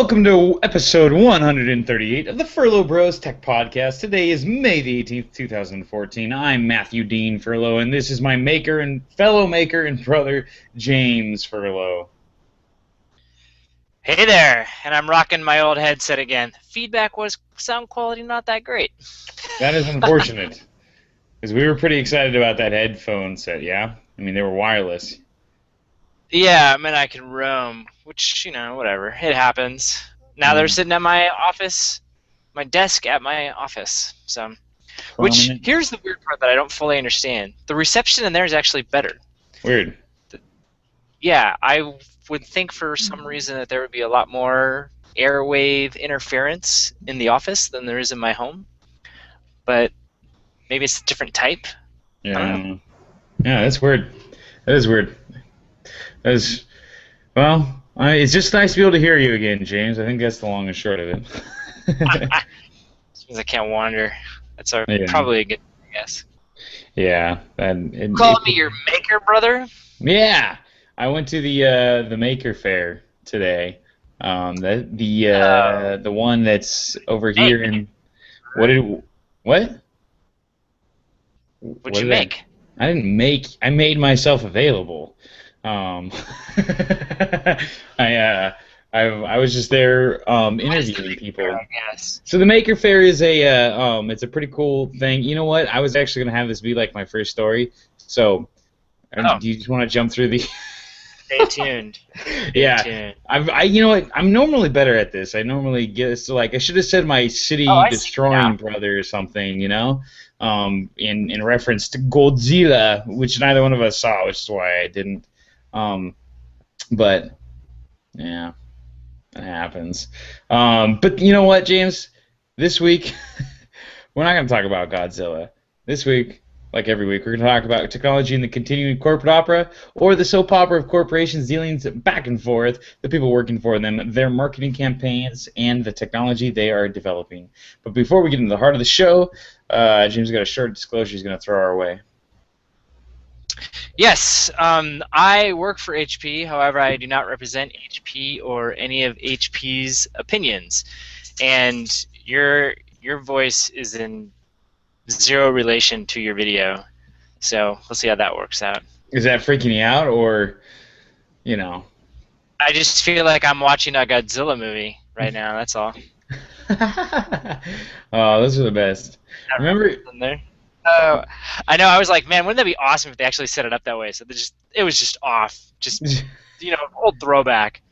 Welcome to episode 138 of the Furlo Bros Tech Podcast. Today is May the 18th, 2014. I'm Matthew Dean Furlo, and this is my fellow maker and brother, James Furlo. Hey there, and I'm rocking my old headset again. Feedback was sound quality not that great. That is unfortunate, because we were pretty excited about that headphone set, yeah? I mean, they were wireless. Yeah, I mean, I can roam, which, whatever. It happens. Now they're sitting at my office, my desk at my office. So, which, here's the weird part that I don't fully understand. The reception in there is actually better. Weird. Yeah, I would think for some reason that there would be a lot more airwave interference in the office than there is in my home. But maybe it's a different type. Yeah. I don't know. Yeah, that's weird. That is weird. It's just nice to be able to hear you again, James. I think that's the long and short of it. Means I can't wander. That's probably a good thing, I guess. Yeah. Calling me your maker, brother? Yeah. I went to the Maker Fair today. The one that's over here in what? What'd you make? I didn't make. I made myself available. I was just there interviewing people. Yes. So the Maker Fair is it's a pretty cool thing. You know what? I was actually gonna have this be like my first story. So, do you just want to jump through the? Stay tuned. Yeah. Stay tuned. You know what? I'm normally better at this. I normally get I should have said my city destroying brother or something. In reference to Godzilla, which neither one of us saw, which is why I didn't. But yeah, that happens. But you know what, James? This week, we're not going to talk about Godzilla. This week, like every week, we're going to talk about technology and the continuing corporate opera, or the soap opera of corporations dealing back and forth, the people working for them, their marketing campaigns, and the technology they are developing. But before we get into the heart of the show, James got a short disclosure he's going to throw our way. Yes, I work for HP. However, I do not represent HP or any of HP's opinions, and your voice is in zero relation to your video. So we'll see how that works out. Is that freaking you out, or I just feel like I'm watching a Godzilla movie right now. That's all. Oh, those are the best. Remember? Oh, I know. I was like, man, wouldn't that be awesome if they actually set it up that way? So it was just off, just old throwback.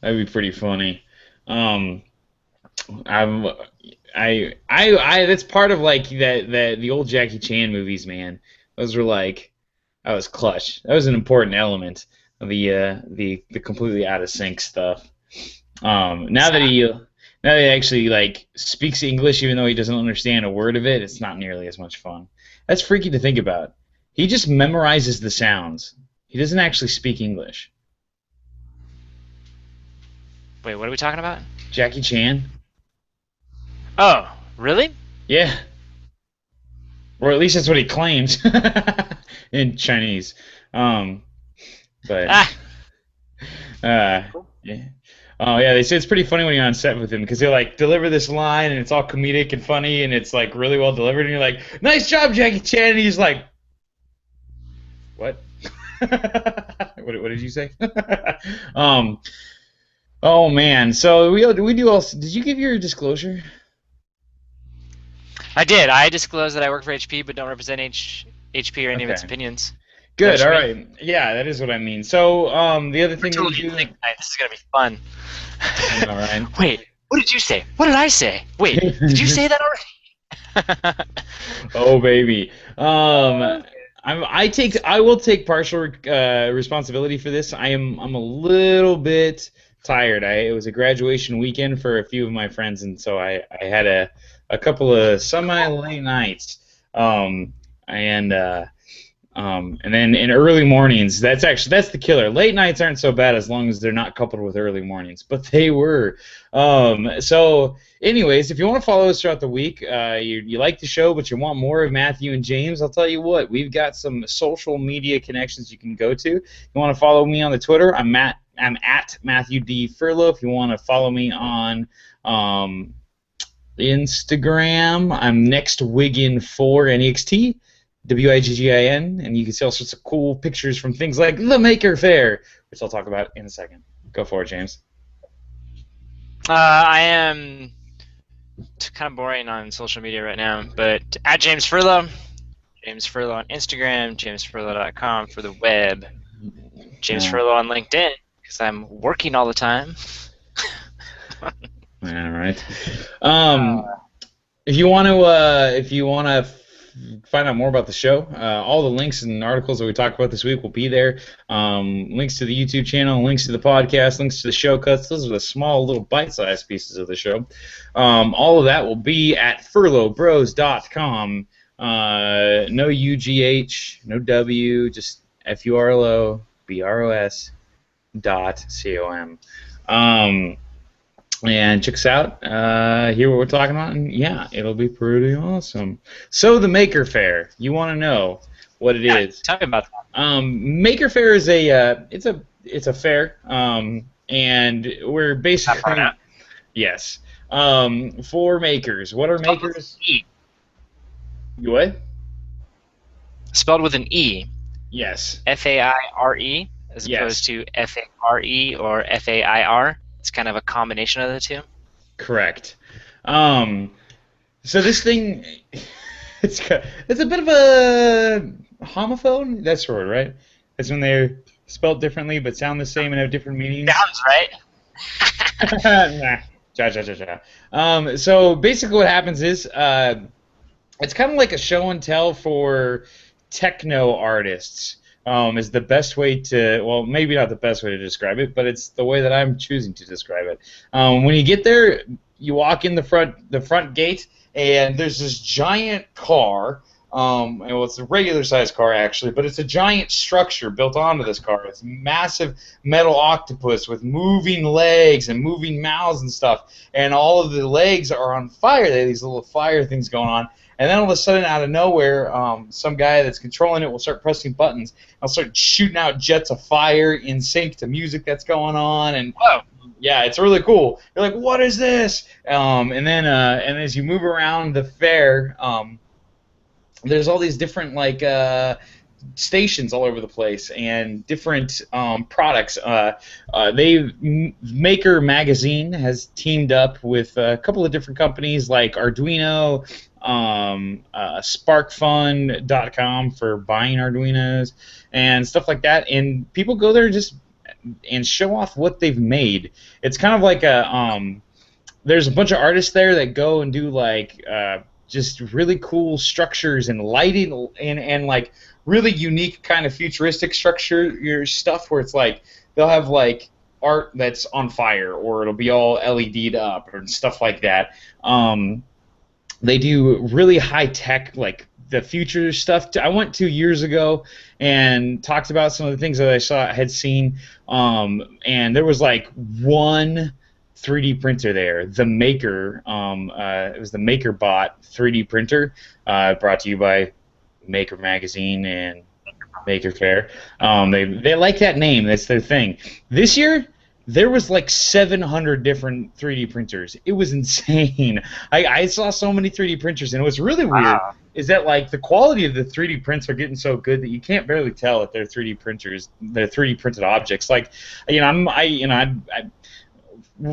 That'd be pretty funny. That's part of like the old Jackie Chan movies, man. Those were like, that was clutch. That was an important element of the completely out of sync stuff. Now that he actually like speaks English, even though he doesn't understand a word of it, it's not nearly as much fun. That's freaky to think about. He just memorizes the sounds. He doesn't actually speak English. Wait, what are we talking about? Jackie Chan. Oh, really? Yeah. Or at least that's what he claims in Chinese. Yeah. Oh yeah, they say it's pretty funny when you're on set with him because he'll like deliver this line and it's all comedic and funny and it's like really well delivered and you're like, "Nice job, Jackie Chan," and he's like, "What? What did you say?" Oh man, so we do also. Did you give your disclosure? I did. I disclosed that I work for HP but don't represent HP or any of its opinions. Good. All right. Yeah, that is what I mean. So, the other thing that you think this is gonna be fun. All right. Wait, what did you say? What did I say? Wait, did you say that already? Oh baby. I will take partial responsibility for this. I'm a little bit tired. It was a graduation weekend for a few of my friends, and so I had a couple of semi-late nights. And then in early mornings, that's the killer. Late nights aren't so bad as long as they're not coupled with early mornings, but they were. So anyways, if you want to follow us throughout the week, you like the show, but you want more of Matthew and James, I'll tell you what, we've got some social media connections you can go to. You want to follow me on the Twitter, I'm I'm at Matthew D. Furlo. If you want to follow me on Instagram, I'm NextWiggin4NEXT, WIGGIN, and you can see all sorts of cool pictures from things like the Maker Faire, which I'll talk about in a second. Go for it, James. I am kind of boring on social media right now, but at James Furlo on Instagram, jamesfurlo.com for the web, James Furlo on LinkedIn because I'm working all the time. All right. If you want to find out more about the show, all the links and articles that we talked about this week will be there. Links to the YouTube channel, links to the podcast, links to the show cuts. Those are the small little bite-sized pieces of the show. All of that will be at furlobros.com. No UGH, no W, just FURLOBROS.com. And check us out, hear what we're talking about, and yeah, it'll be pretty awesome. So the Maker Faire, you want to know what it is? Tell me about that. Maker Faire is it's a fair, and we're basically yes, for makers. What are makers? E. You what? Spelled with an E. Yes. F-A-I-R-E as opposed to F-A-R-E or F-A-I-R. It's kind of a combination of the two. Correct. So this thing, it's a bit of a homophone. That's the word, right? That's when they're spelled differently but sound the same and have different meanings. Sounds right. So basically, what happens is it's kind of like a show and tell for techno artists. Is the best way to, well, maybe not the best way to describe it, but it's the way that I'm choosing to describe it. When you get there, you walk in the front gate, and there's this giant car. Well, it's a regular-sized car, actually, but it's a giant structure built onto this car. It's a massive metal octopus with moving legs and moving mouths and stuff, and all of the legs are on fire. They have these little fire things going on. And then all of a sudden, out of nowhere, some guy that's controlling it will start pressing buttons. I'll start shooting out jets of fire in sync to music that's going on, and whoa, yeah, it's really cool. You're like, what is this? And then as you move around the fair, there's all these different stations all over the place and different products. Maker Magazine has teamed up with a couple of different companies like Arduino, SparkFun.com for buying Arduinos and stuff like that. And people go there and show off what they've made. It's kind of like there's a bunch of artists there that go and do just really cool structures and lighting and like really unique kind of futuristic structure stuff where it's like they'll have like art that's on fire or it'll be all LED'd up and stuff like that. They do really high tech, like the future stuff. I went 2 years ago and talked about some of the things that I had seen, and there was like one 3D printer there, the Maker. It was the MakerBot 3D printer, brought to you by Maker Magazine and Maker Faire. They like that name. That's their thing. This year, there was like 700 different 3D printers. It was insane. I saw so many 3D printers, and it was really weird. Is that like the quality of the 3D prints are getting so good that you can't barely tell that they're 3D printers, they're 3D printed objects. Like,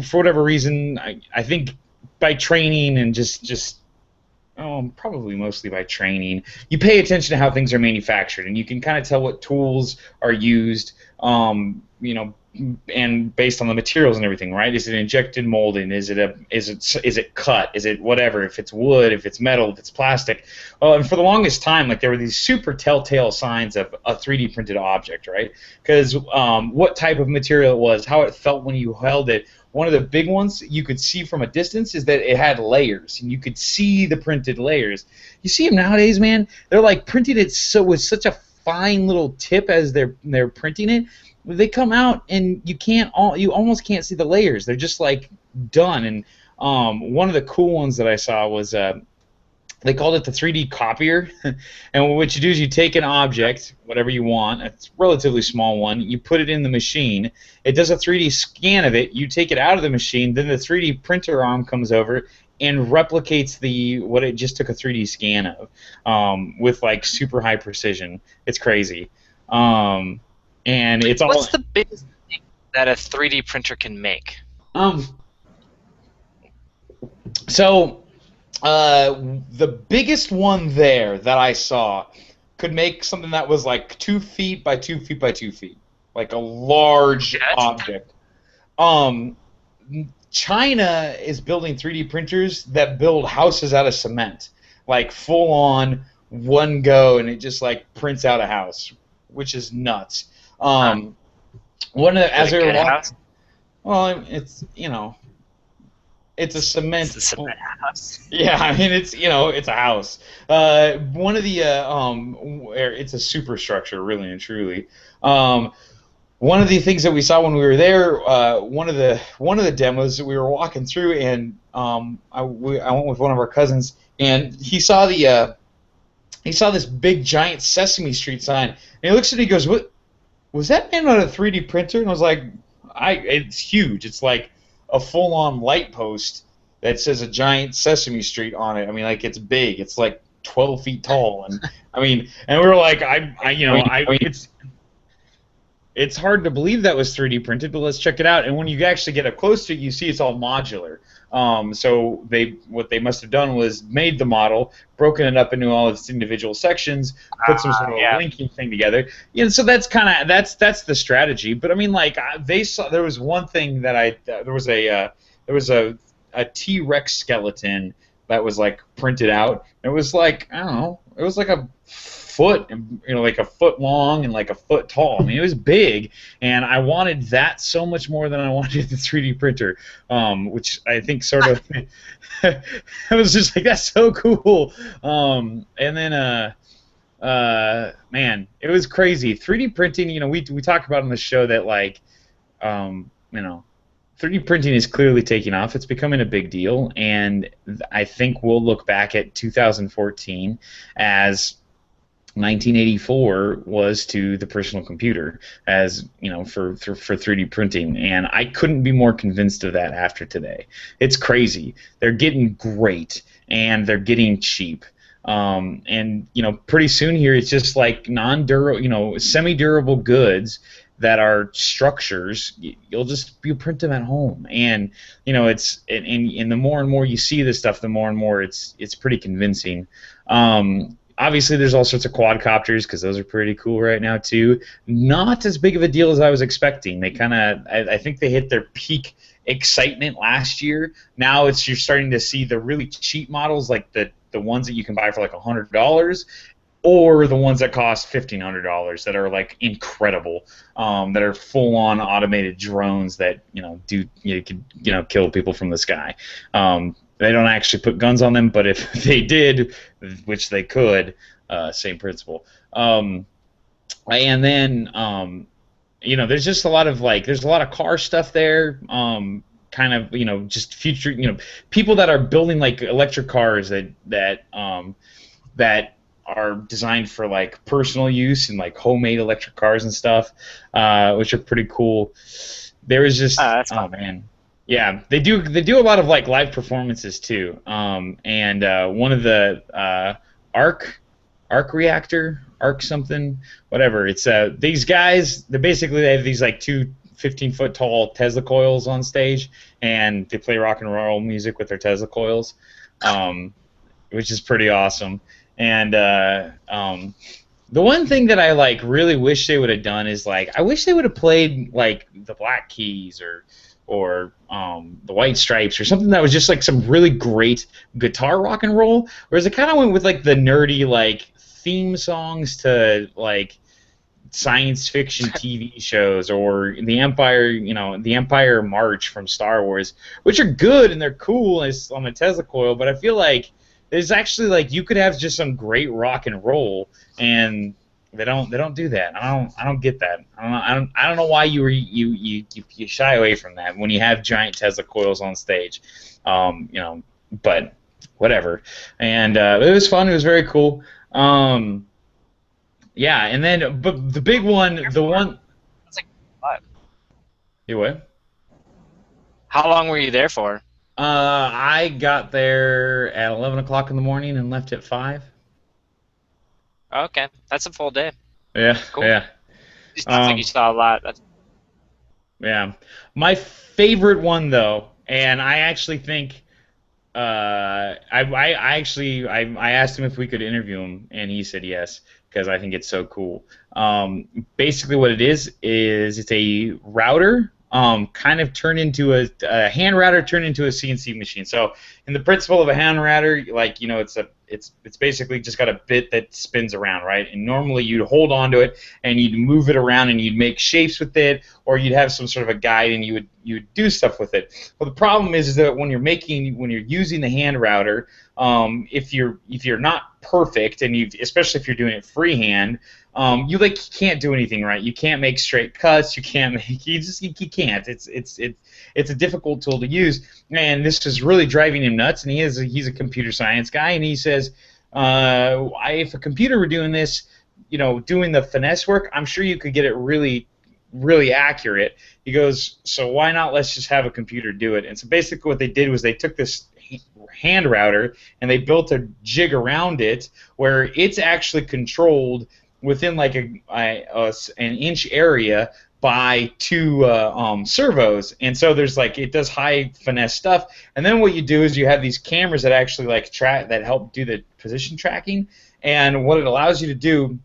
for whatever reason, I think by training and just probably mostly by training, you pay attention to how things are manufactured, and you can kind of tell what tools are used, and based on the materials and everything, right? Is it injected molding? Is it cut? Is it whatever? If it's wood, if it's metal, if it's plastic. And for the longest time, like there were these super telltale signs of a 3D printed object, right? Because what type of material it was, how it felt when you held it. One of the big ones you could see from a distance is that it had layers, and you could see the printed layers. You see them nowadays, man. They're like printing it with such a fine little tip as they're printing it. They come out and you almost can't see the layers. They're just like done. And one of the cool ones that I saw was they called it the 3D copier. And what you do is you take an object, whatever you want, a relatively small one, you put it in the machine. It does a 3D scan of it. You take it out of the machine, then the 3D printer arm comes over and replicates what it just took a 3D scan of, with like super high precision. It's crazy. And it's all. What's the biggest thing that a 3D printer can make? Um. So. The biggest one there that I saw could make something that was like 2 feet by 2 feet by 2 feet, like a large object. China is building 3D printers that build houses out of cement, like full on one go, and it just like prints out a house, which is nuts. One of the, as they were walking, well, it's it's a cement. It's a cement house. Yeah, I mean it's it's a house. One of the it's a superstructure, really and truly. One of the things that we saw when we were there, one of the demos that we were walking through, and I went with one of our cousins, and he saw this big giant Sesame Street sign, and he looks at it, and he goes, "What was that made on a 3D printer?" And I was like, it's huge. It's like a full-on light post that says a giant Sesame Street on it. I mean, like, it's big. It's like 12 feet tall, and I mean, and we were like, it's hard to believe that was 3D printed, but let's check it out. And when you actually get up close to it, you see it's all modular. So what they must have done was made the model, broken it up into all its individual sections, put some sort of linking thing together. So that's that's the strategy. But I mean, like, there was one thing that there was a T-Rex skeleton that was like printed out. It was like, I don't know, it was like a foot, like a foot long and like a foot tall. I mean, it was big, and I wanted that so much more than I wanted the 3D printer, which I think sort of, I was just like, that's so cool. And then, man, it was crazy. 3D printing, we talk about on the show that, like, 3D printing is clearly taking off. It's becoming a big deal, and I think we'll look back at 2014 as 1984 was to the personal computer, as for 3D printing, and I couldn't be more convinced of that after today. It's crazy. They're getting great, and they're getting cheap. And pretty soon here, it's just like non-durable, semi-durable goods that are structures. You'll print them at home, and it's and the more and more you see this stuff, the more and more it's pretty convincing. Obviously, there's all sorts of quadcopters, because those are pretty cool right now too. Not as big of a deal as I was expecting. They I think they hit their peak excitement last year. Now you're starting to see the really cheap models, like the ones that you can buy for like $100, or the ones that cost $1,500 that are like incredible, that are full-on automated drones that could kill people from the sky. They don't actually put guns on them, but if they did, which they could, same principle. And then there's just a lot of there's a lot of car stuff there. Just future, people that are building like electric cars that are designed for like personal use and like homemade electric cars and stuff, which are pretty cool. There was just man. Yeah, they do a lot of like live performances too. And one of the arc reactor, arc something, whatever. It's these guys. They have these like two 15-foot tall Tesla coils on stage, and they play rock and roll music with their Tesla coils, which is pretty awesome. And the one thing that I like really wish they would have done is I wish they would have played like the Black Keys or the White Stripes or something that was just like some really great guitar rock and roll, whereas it kind of went with like the nerdy like theme songs to like science fiction TV shows, or the Empire March from Star Wars, which are good and they're cool on the Tesla coil, but I feel like there's actually like you could have just some great rock and roll, and they don't do that. I don't get that. I don't know why you shy away from that when you have giant Tesla coils on stage. But whatever. And it was fun. It was very cool. Um, yeah, and then but the big one, Here the for? one. That's like what? You what? How long were you there for? I got there at 11 o'clock in the morning and left at 5. Okay, that's a full day. Yeah, Cool. yeah. It sounds like you Um, saw a lot. That's yeah. My favorite one though, and I actually think I asked him if we could interview him, and he said yes because I think it's so cool. Basically, what it is it's a router, kind of turned into a hand router turned into a CNC machine. So, in the principle of a hand router, like it's basically just got a bit that spins around, right? And normally you'd hold onto it and you'd move it around and you'd make shapes with it, or you'd have some sort of a guide and you would do stuff with it. Well, the problem is that when you're using the hand router, if you're not perfect, and especially if you're doing it freehand, you can't do anything right. You can't make straight cuts. You can't make you can't. It's a difficult tool to use, and this is really driving him nuts. And he's a computer science guy, and he says, if a computer were doing this, doing the finesse work, I'm sure you could get it really really accurate. He goes, so why not let's just have a computer do it? And so basically what they did was they took this hand router and they built a jig around it where it's actually controlled within like an inch area by two servos, and so there's like it does high finesse stuff. And then what you do is you have these cameras that actually like track that help do the position tracking. And what it allows you to do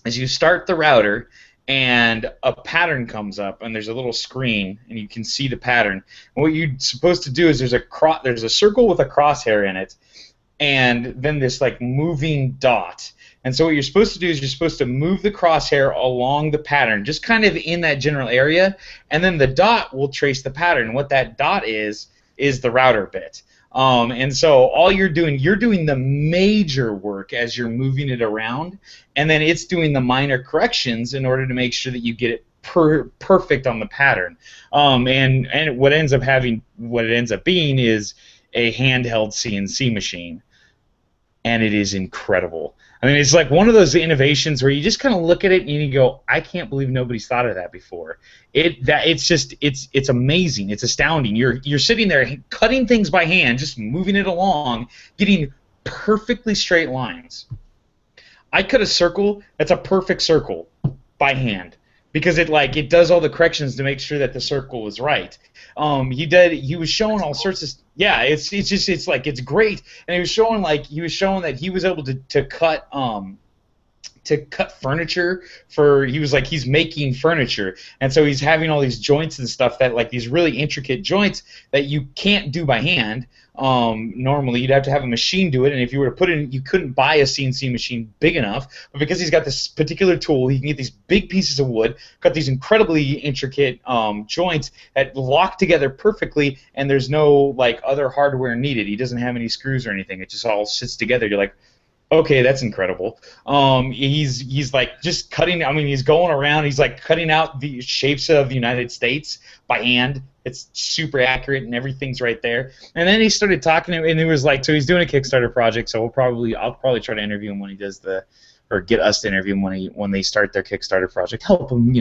is you start the router and a pattern comes up and there's a little screen and you can see the pattern. And what you're supposed to do is there's a circle with a crosshair in it and then this like moving dot. And so what you're supposed to do is you're supposed to move the crosshair along the pattern, just kind of in that general area, and then the dot will trace the pattern. And what that dot is the router bit. And so all you're doing the major work as you're moving it around, and then it's doing the minor corrections in order to make sure that you get it perfect on the pattern. And what it ends up being is a handheld CNC machine, and it is incredible. I mean, it's like one of those innovations where you just kind of look at it and you go, I can't believe nobody's thought of that before. It's amazing. It's astounding. You're sitting there cutting things by hand, just moving it along, getting perfectly straight lines. I cut a circle that's a perfect circle by hand because it does all the corrections to make sure that the circle is right. He was showing all sorts of it's great, and he was showing that he was able to cut furniture he's making furniture, and so he's having all these joints and stuff that like these really intricate joints that you can't do by hand. Normally you'd have to have a machine do it, and if you were to put in, you couldn't buy a CNC machine big enough, but because he's got this particular tool, he can get these big pieces of wood, cut these incredibly intricate joints that lock together perfectly, and there's no like other hardware needed. He doesn't have any screws or anything. It just all sits together. You're like, okay, that's incredible. He's like just cutting. I mean, he's going around. He's like cutting out the shapes of the United States by hand. It's super accurate and everything's right there. And then he started talking, and it was like, so he's doing a Kickstarter project. So I'll probably try to interview him when he does or get us to interview him when they start their Kickstarter project. Help him,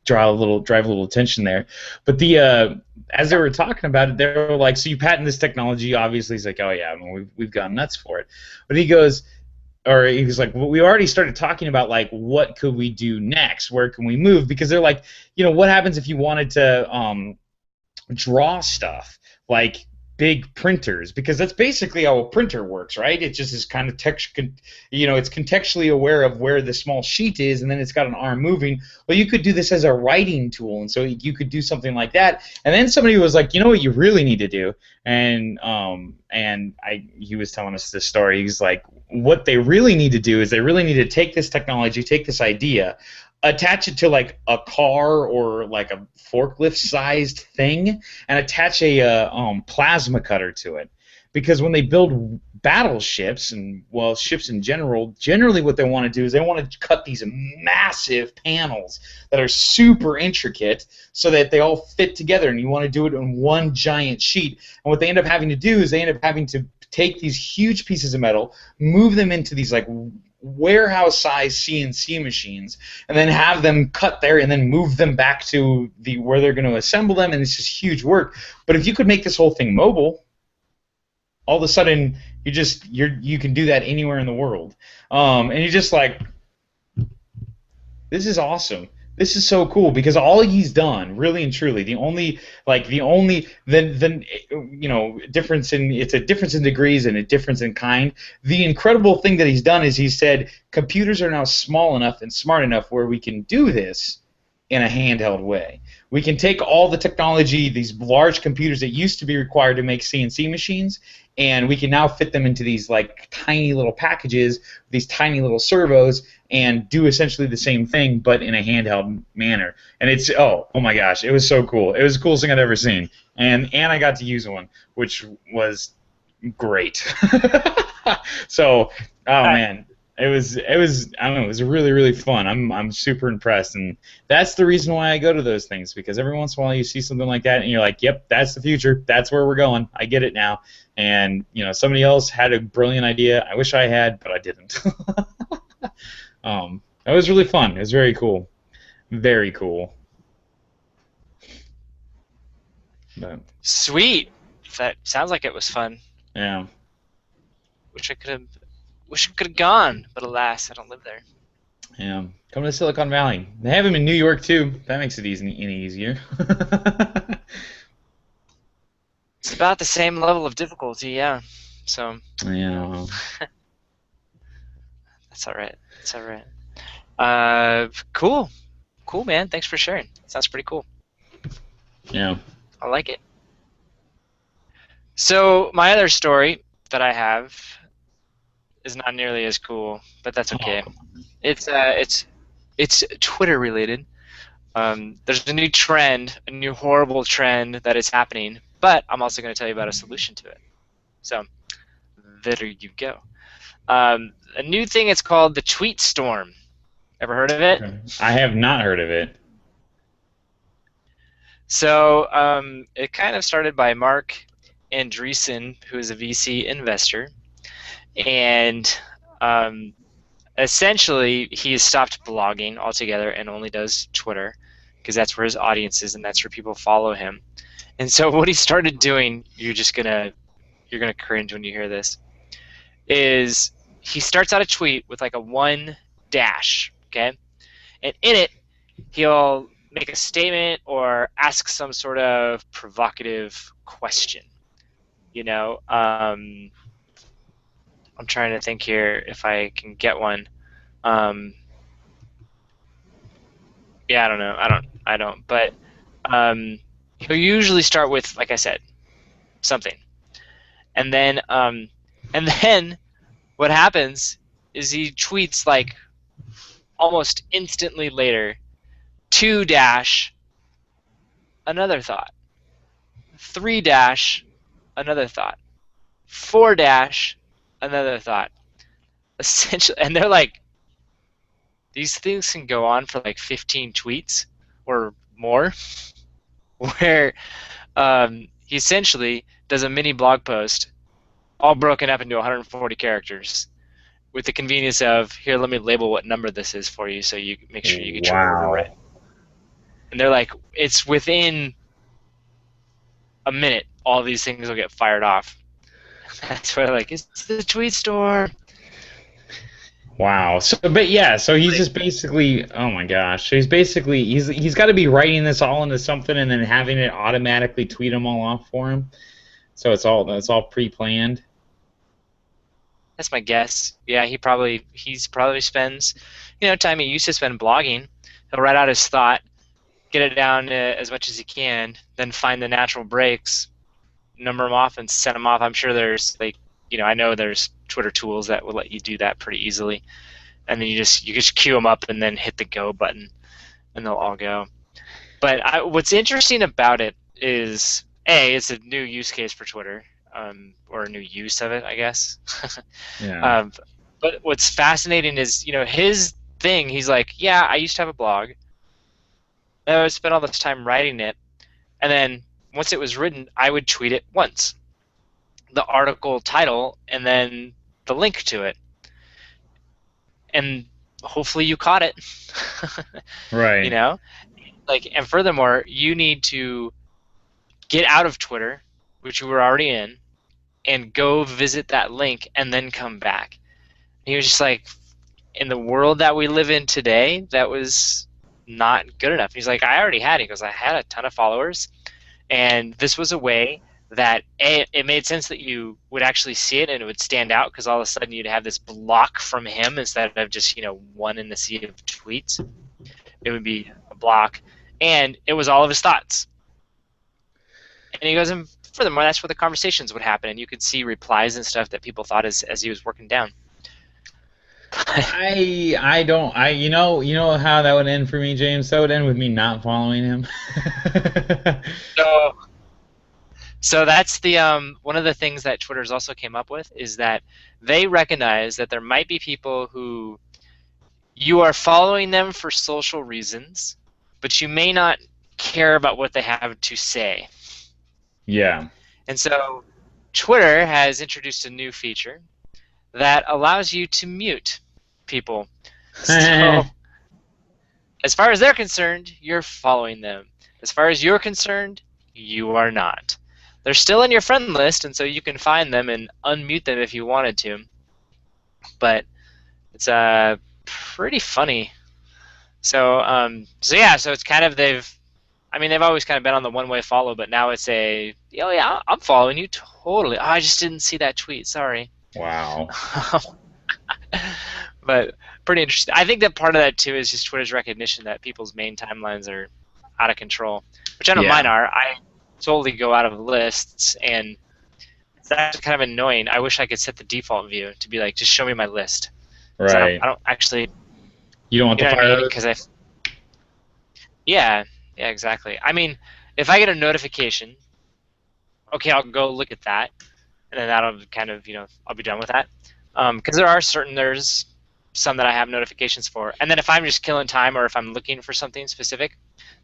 drive a little attention there. But as they were talking about it, they were like, so you patent this technology? Obviously, he's like, oh yeah, I mean, we've gone nuts for it. But he was like, well, we already started talking about like what could we do next? Where can we move? Because they're like, what happens if you wanted to draw stuff like big printers, because that's basically how a printer works, right? It just is kind of it's contextually aware of where the small sheet is, and then it's got an arm moving. Well, you could do this as a writing tool, and so you could do something like that. And then somebody was like, what you really need to do, and he was telling us this story. He's like, what they really need to do is they really need to take this technology, take this idea, attach it to like a car or like a forklift-sized thing, and attach a plasma cutter to it. Because when they build battleships and, well, ships in general, generally what they want to do is they want to cut these massive panels that are super intricate so that they all fit together, and you want to do it in one giant sheet. And what they end up having to do is they end up having to take these huge pieces of metal, move them into these like warehouse-sized CNC machines, and then have them cut there and then move them back to the where they're going to assemble them, and it's just huge work. But if you could make this whole thing mobile, all of a sudden you can do that anywhere in the world, and you're just like, this is awesome. This is so cool, because all he's done, really and truly, the only difference in, it's a difference in degrees and a difference in kind. The incredible thing that he's done is he said computers are now small enough and smart enough where we can do this in a handheld way. We can take all the technology, these large computers that used to be required to make CNC machines, and we can now fit them into these like tiny little packages, these tiny little servos, and do essentially the same thing, but in a handheld manner. And it's, oh my gosh, it was so cool. It was the coolest thing I've ever seen. And I got to use one, which was great. So, oh man, it was I don't know, it was really, really fun. I'm super impressed, and that's the reason why I go to those things, because every once in a while you see something like that and you're like, yep, that's the future. That's where we're going. I get it now. And somebody else had a brilliant idea. I wish I had, but I didn't. That was really fun. It was very cool. Very cool. But, Sweet. That sounds like it was fun. yeah. Wish I could have gone, but alas, I don't live there. Yeah. Come to Silicon Valley. They have them in New York too. That makes it any easier. It's about the same level of difficulty, yeah. So. Yeah. That's all right. That's all right. Cool. Cool, man. Thanks for sharing. Sounds pretty cool. Yeah. I like it. So my other story that I have is not nearly as cool, but that's okay. It's Twitter related. There's a new trend, a new horrible trend that is happening, but I'm also going to tell you about a solution to it. So there you go. A new thing, it's called the tweet storm. Ever heard of it? I have not heard of it. So it kind of started by Mark Andreessen, who is a VC investor, and essentially he has stopped blogging altogether and only does Twitter, because that's where his audience is and that's where people follow him. And so what he started doing, you're gonna cringe when you hear this, is he starts out a tweet with like a 1 dash, okay? And in it, he'll make a statement or ask some sort of provocative question. I'm trying to think here if I can get one. Yeah, I don't know. I don't. But he'll usually start with, like I said, something, and then what happens is he tweets like almost instantly later, 2 dash another thought, 3 dash another thought, 4 dash another thought. Essentially, and they're like, these things can go on for like 15 tweets or more, where he essentially does a mini blog post all broken up into 140 characters with the convenience of, here, let me label what number this is for you so you make sure you get your order right. And they're like, it's within a minute, all these things will get fired off. That's why, like, it's the tweet storm. Wow. So he's just basically, oh my gosh. So he's got to be writing this all into something and then having it automatically tweet them all off for him. So it's all pre-planned. That's my guess. Yeah, he probably spends, time he used to spend blogging. He'll write out his thought, get it down as much as he can, then find the natural breaks, number them off, and send them off. I'm sure there's I know there's Twitter tools that will let you do that pretty easily, and then you just queue them up and then hit the go button, and they'll all go. But what's interesting about it is, A, it's a new use case for Twitter. or a new use of it, I guess. Yeah. But what's fascinating is, his thing. He's like, yeah, I used to have a blog. I would spend all this time writing it, and then once it was written, I would tweet it once, the article title, and then the link to it, and hopefully you caught it. you Right. know, and furthermore, you need to get out of Twitter, which you were already in, and go visit that link and then come back. And he was just like, in the world that we live in today, that was not good enough. He's like, I already had it. He goes, I had a ton of followers, and this was a way that it made sense that you would actually see it and it would stand out, because all of a sudden you'd have this block from him instead of just one in the sea of tweets. It would be a block, and it was all of his thoughts. And he goes, and furthermore, that's where the conversations would happen, and you could see replies and stuff that people thought as he was working down. I don't how that would end for me, James. That would end with me not following him. So that's the one of the things that Twitter's also came up with, is that they recognize that there might be people who you are following them for social reasons, but you may not care about what they have to say. Yeah. And so Twitter has introduced a new feature that allows you to mute people. So as far as they're concerned, you're following them. As far as you're concerned, you are not. They're still in your friend list, and so you can find them and unmute them if you wanted to. But it's pretty funny. So so it's kind of they've always kind of been on the one-way follow, but now it's oh yeah, I'm following you totally. Oh, I just didn't see that tweet. Sorry. Wow. But pretty interesting. I think that part of that too is just Twitter's recognition that people's main timelines are out of control, which I know mine are. I totally go out of lists, and that's kind of annoying. I wish I could set the default view to be like, just show me my list. Right. I don't actually. You don't want the fire because Yeah, exactly. I mean, if I get a notification, okay, I'll go look at that, and then that'll kind of I'll be done with that. Because there's some that I have notifications for, and then if I'm just killing time or if I'm looking for something specific,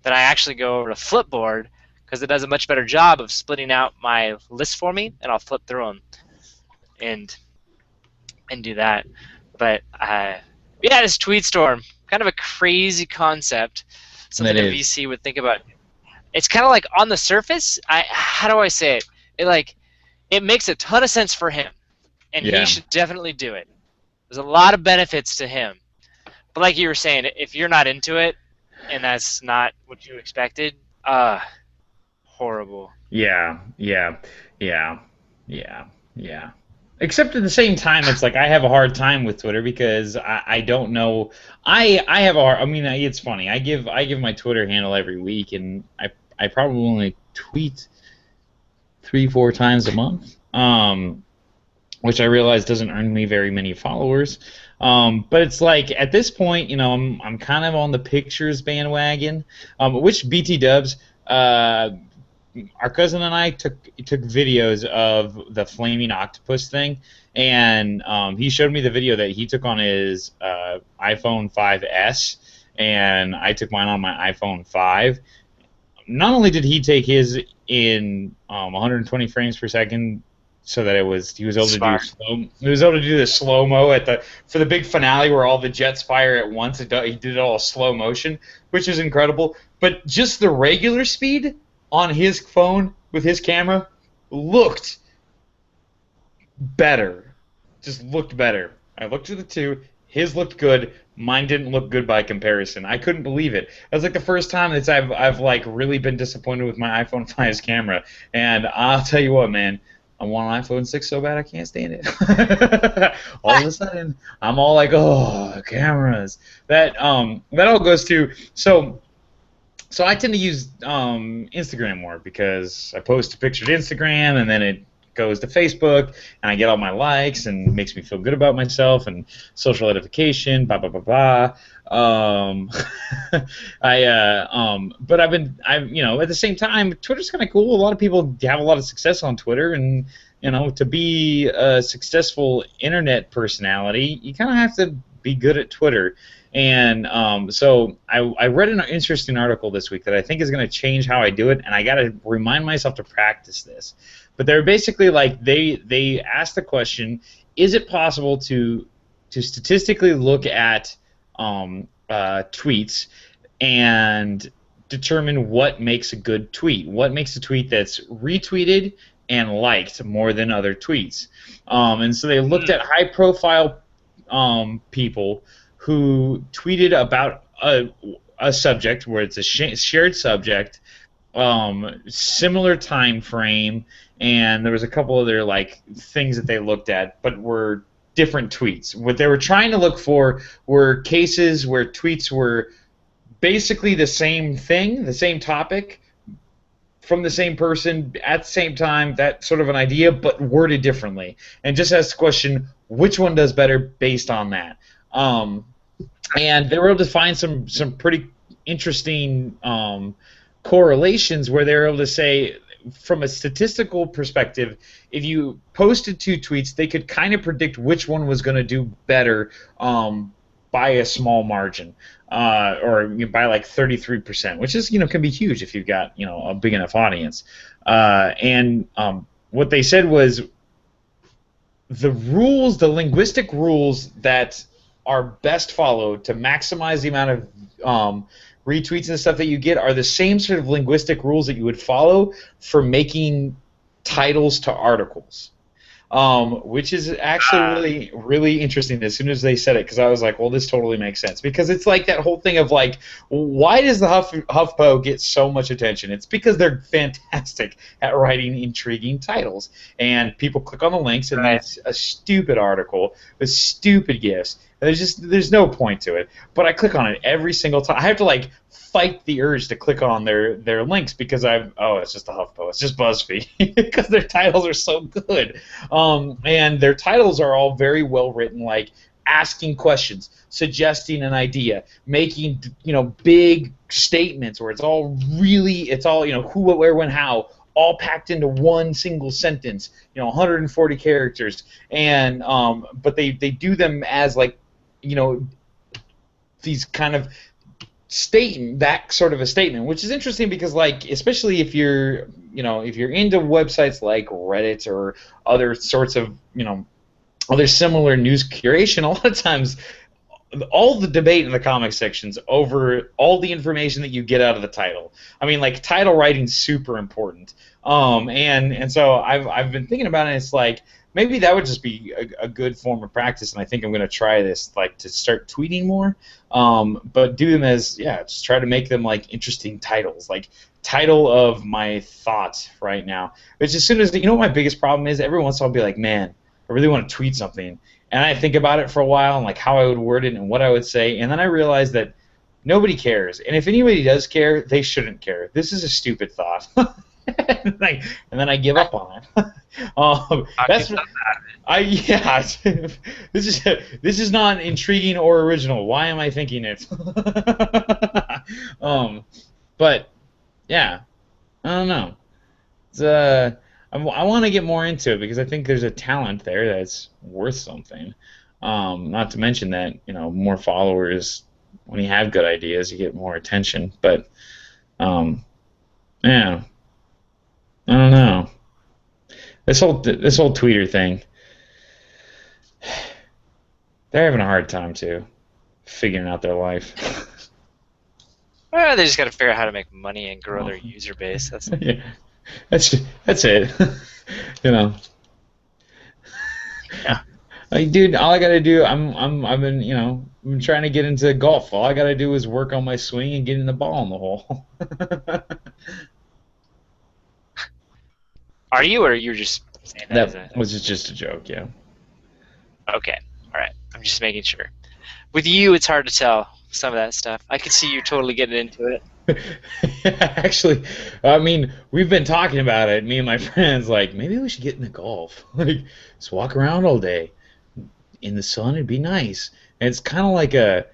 then I actually go over to Flipboard, because it does a much better job of splitting out my list for me, and I'll flip through them and do that. But yeah, this tweet storm, kind of a crazy concept, something a VC would think about. It's kind of like, on the surface, how do I say it? It makes a ton of sense for him, and he should definitely do it. There's a lot of benefits to him. But like you were saying, if you're not into it and that's not what you expected, horrible. Yeah. Except at the same time, it's like I have a hard time with Twitter because I don't know. I have a hard. I mean, it's funny. I give my Twitter handle every week, and I probably only tweet 3-4 times a month. Which I realize doesn't earn me very many followers. But it's like, at this point, I'm kind of on the pictures bandwagon. Which BT Dubs, our cousin and I took videos of the flaming octopus thing, and he showed me the video that he took on his iPhone 5S, and I took mine on my iPhone 5. Not only did he take his in 120 frames per second, so that he was able to do the slow-mo for the big finale where all the jets fire at once. He did it all slow motion, which is incredible. But just the regular speed on his phone with his camera looked better. Just looked better. I looked at the two. His looked good. Mine didn't look good by comparison. I couldn't believe it. That was like the first time that I've like really been disappointed with my iPhone 5's camera. And I'll tell you what, man. I want an iPhone 6 so bad I can't stand it. All of a sudden, I'm all like, oh, cameras. That all goes to so I tend to use Instagram more because I post a picture to Instagram and then it goes to Facebook and I get all my likes and it makes me feel good about myself and social edification. Blah blah blah blah. But at the same time, Twitter's kind of cool. A lot of people have a lot of success on Twitter, and to be a successful internet personality, you kind of have to be good at Twitter. And so I read an interesting article this week that I think is going to change how I do it, and I got to remind myself to practice this. But they're basically like they asked the question: is it possible to statistically look at tweets and determine what makes a good tweet? What makes a tweet that's retweeted and liked more than other tweets? And so they looked at high-profile people who tweeted about a subject where it's a shared subject, similar time frame, and there was a couple other like things that they looked at, but were different tweets. What they were trying to look for were cases where tweets were basically the same thing, the same topic, from the same person at the same time, that sort of an idea, but worded differently. And just ask the question, which one does better based on that? And they were able to find some pretty interesting correlations where they were able to say, from a statistical perspective, if you posted two tweets, they could kind of predict which one was going to do better by a small margin, or by like 33%, which is can be huge if you've got a big enough audience. And what they said was the linguistic rules that are best followed to maximize the amount of retweets and stuff that you get are the same sort of linguistic rules that you would follow for making titles to articles, which is actually really interesting as soon as they said it, because I was like, well, this totally makes sense, because it's like that whole thing of like, why does the HuffPo get so much attention? It's because they're fantastic at writing intriguing titles, and people click on the links, and then it's a stupid article with stupid gifs. There's no point to it, but I click on it every single time. I have to like fight the urge to click on their links because it's just a HuffPo, it's just BuzzFeed, because their titles are so good, and their titles are all very well written, like asking questions, suggesting an idea, making big statements where it's all who, what, where, when, how, all packed into one single sentence, 140 characters, and but they do them as like these kind of that sort of a statement, which is interesting because, like, especially if you're into websites like Reddit or other sorts of other similar news curation, a lot of times all the debate in the comic sections over all the information that you get out of the title. I mean, like, title writing's super important. And so I've been thinking about it, and it's like, maybe that would just be a good form of practice, and I think I'm going to try this, like, to start tweeting more, but do them as, just try to make them, like, interesting titles, like, title of my thoughts right now. Which as soon as, what my biggest problem is? Every once in a while I'll be like, man, I really want to tweet something, and I think about it for a while, and, like, how I would word it and what I would say, and then I realize that nobody cares, and if anybody does care, they shouldn't care. This is a stupid thought. and then I give up on it. This is not intriguing or original. Why am I thinking it? But yeah, I don't know. It's, I want to get more into it because I think there's a talent there that's worth something. Not to mention that more followers, when you have good ideas, you get more attention. But yeah. I don't know. This whole tweeter thing, they're having a hard time too, figuring out their life. Well, they just got to figure out how to make money and grow their user base. That's that's it. Yeah. Like, dude, all I gotta do, I've been trying to get into golf. All I gotta do is work on my swing and get in the ball in the hole. Are you, or you're just saying that? That was just a joke, yeah. Okay, all right. I'm just making sure. With you, it's hard to tell some of that stuff. I could see you totally getting into it. Actually, I mean, we've been talking about it, me and my friends, like, maybe we should get into golf. Like, just walk around all day in the sun, it'd be nice. And it's kind of like I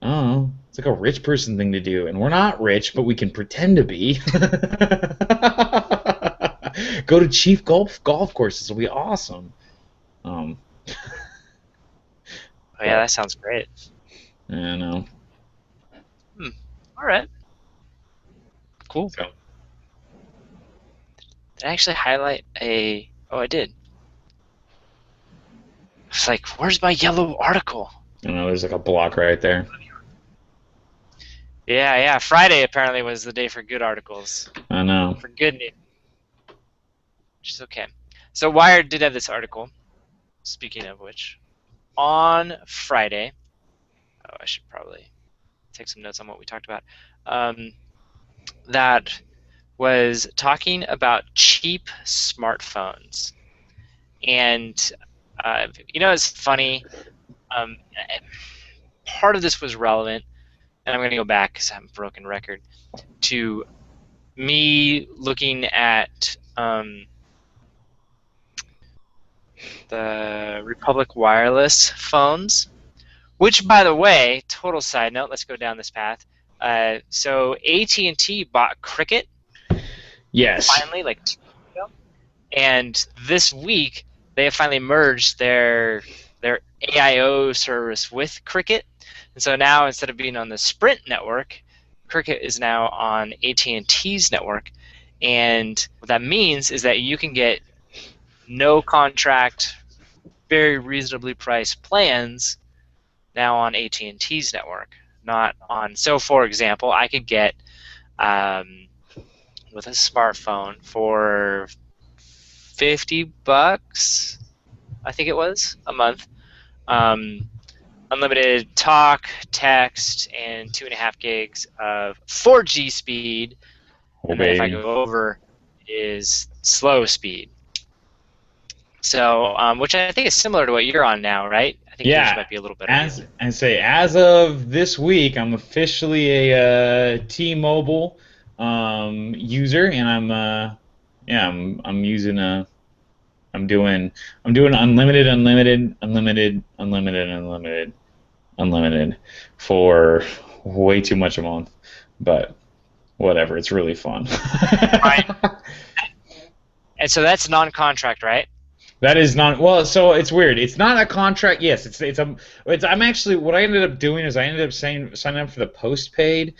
don't know, it's like a rich person thing to do. And we're not rich, but we can pretend to be. Go to Chief golf courses. It'll be awesome. Um, Oh yeah, that sounds great. I know. All right. Cool. So, Did I actually highlight a? Oh, I did. It's like, where's my yellow article? I know there's like a block right there. Yeah. Friday apparently was the day for good articles. I know. For good news. Which is okay. So Wired did have this article, speaking of which, on Friday. Oh, I should probably take some notes on what we talked about. That was talking about cheap smartphones. And, it's funny. Part of this was relevant, and I'm going to go back because I'm a broken record, to me looking at the Republic Wireless phones, which, by the way, total side note, let's go down this path. So AT&T bought Cricket. Yes. Finally, like 2 weeks ago. And this week, they have finally merged their AIO service with Cricket. And so now, instead of being on the Sprint network, Cricket is now on AT&T's network. And what that means is that you can get no contract, very reasonably priced plans now on AT&T's network, not on. So, for example, I could get with a smartphone for $50, I think it was, a month. Unlimited talk, text, and 2.5 gigs of 4G speed. Oh, and then if I baby. go over, is slow speed. So, which I think is similar to what you're on now, right? I think yours might be a little better. As of this week, I'm officially a T-Mobile user, and I'm using I'm doing unlimited for way too much a month, but whatever, it's really fun. Right. And so that's non-contract, right? That is not well. So it's weird. It's not a contract. Yes, I'm actually what I ended up doing is I ended up signing up for the postpaid,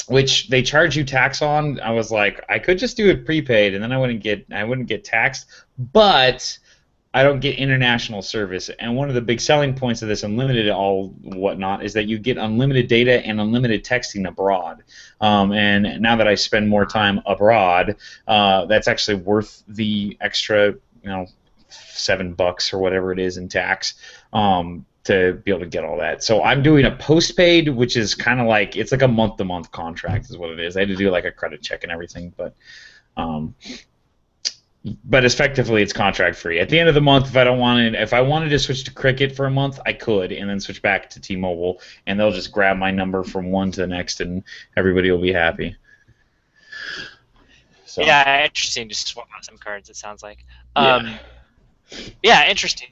which they charge you tax on. I was like, I could just do it prepaid, and then I wouldn't get taxed, but I don't get international service. And one of the big selling points of this unlimited all whatnot is that you get unlimited data and unlimited texting abroad. And now that I spend more time abroad, that's actually worth the extra, $7 or whatever it is in tax. To be able to get all that. So I'm doing a postpaid, which is kind of like, it's like a month-to-month contract is what it is. I had to do like a credit check and everything, but effectively it's contract free. At the end of the month, if I wanted to switch to Cricket for a month, I could, and then switch back to T-Mobile, and they'll just grab my number from one to the next, and everybody will be happy. So. Yeah, interesting. Just swap out some cards, it sounds like. Yeah, interesting.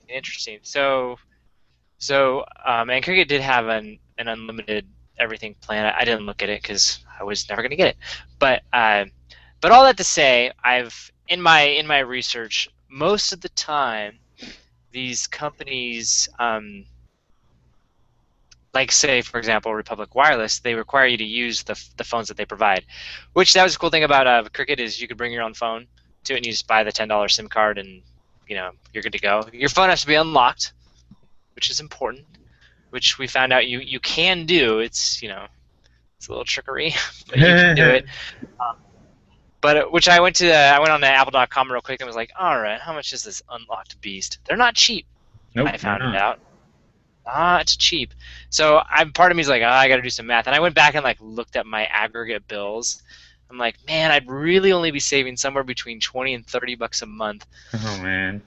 So, and Cricket did have an unlimited everything plan. I didn't look at it because I was never going to get it. But all that to say, I've in my research, most of the time, these companies, like say for example Republic Wireless, they require you to use the phones that they provide. Which that was the cool thing about Cricket is you could bring your own phone to it and you just buy the $10 SIM card and you're good to go. Your phone has to be unlocked, which is important, which we found out you can do. It's it's a little trickery, but you can do it. Which I went on the Apple.com real quick and was like, all right, how much is this unlocked beast? They're not cheap. Nope, I found it out. Not cheap. So part of me is like, I got to do some math, and I went back and looked at my aggregate bills. I'm like, man, I'd really only be saving somewhere between $20 and $30 a month. Oh man.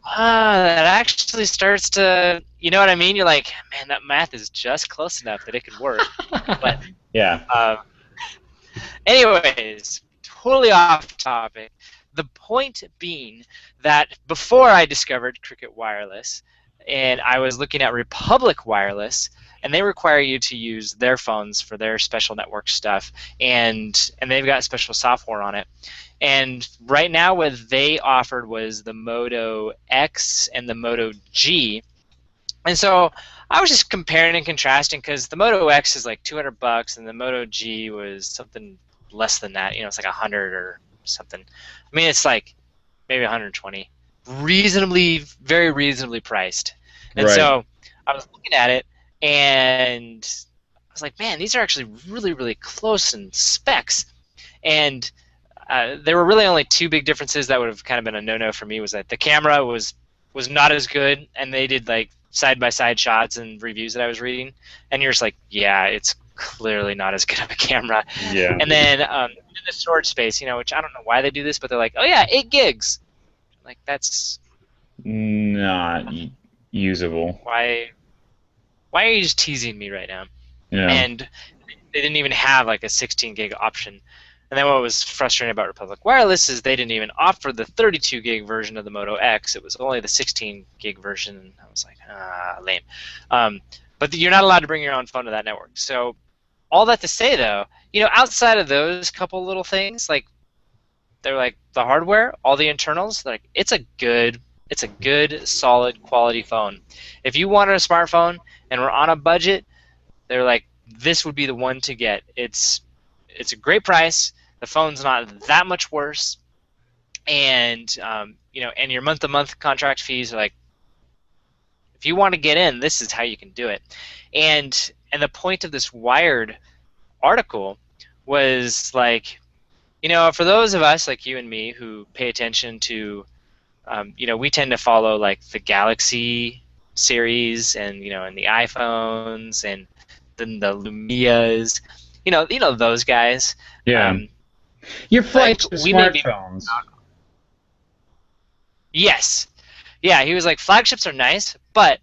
That actually starts to, you know what I mean? You're like, man, that math is just close enough that it could work. But yeah. Anyways, totally off topic. The point being that before I discovered Cricket Wireless, and I was looking at Republic Wireless, and they require you to use their phones for their special network stuff, and they've got special software on it. And right now, what they offered was the Moto X and the Moto G. And so I was just comparing and contrasting because the Moto X is like $200 and the Moto G was something less than that. It's like 100 or something. I mean, it's like maybe 120. Very reasonably priced. And Right. so I was looking at it and I was like, man, these are actually really, really close in specs. And there were really only two big differences that would have kind of been a no-no for me. Was that the camera was not as good, and they did like side-by-side shots and reviews that I was reading, and you're just like, yeah, it's clearly not as good of a camera. Yeah. And then the storage space, which I don't know why they do this, but they're like, oh yeah, 8 gigs. Like, that's not usable. why are you just teasing me right now? Yeah. And they didn't even have like a 16 gig option. And then what was frustrating about Republic Wireless is they didn't even offer the 32 gig version of the Moto X. It was only the 16 gig version. And I was like, lame. But you're not allowed to bring your own phone to that network. So all that to say, though, outside of those couple little things, like they're like the hardware, all the internals, like it's a good, solid, quality phone. If you wanted a smartphone and were on a budget, they're like, this would be the one to get. It's a great price. The phone's not that much worse, and and your month-to-month contract fees are like, if you want to get in, this is how you can do it. And the point of this Wired article was like, for those of us like you and me who pay attention to, we tend to follow like the Galaxy series and and the iPhones and then the Lumias, those guys. Yeah. Your flagship like, smartphones. Yes. Yeah, he was like, flagships are nice, but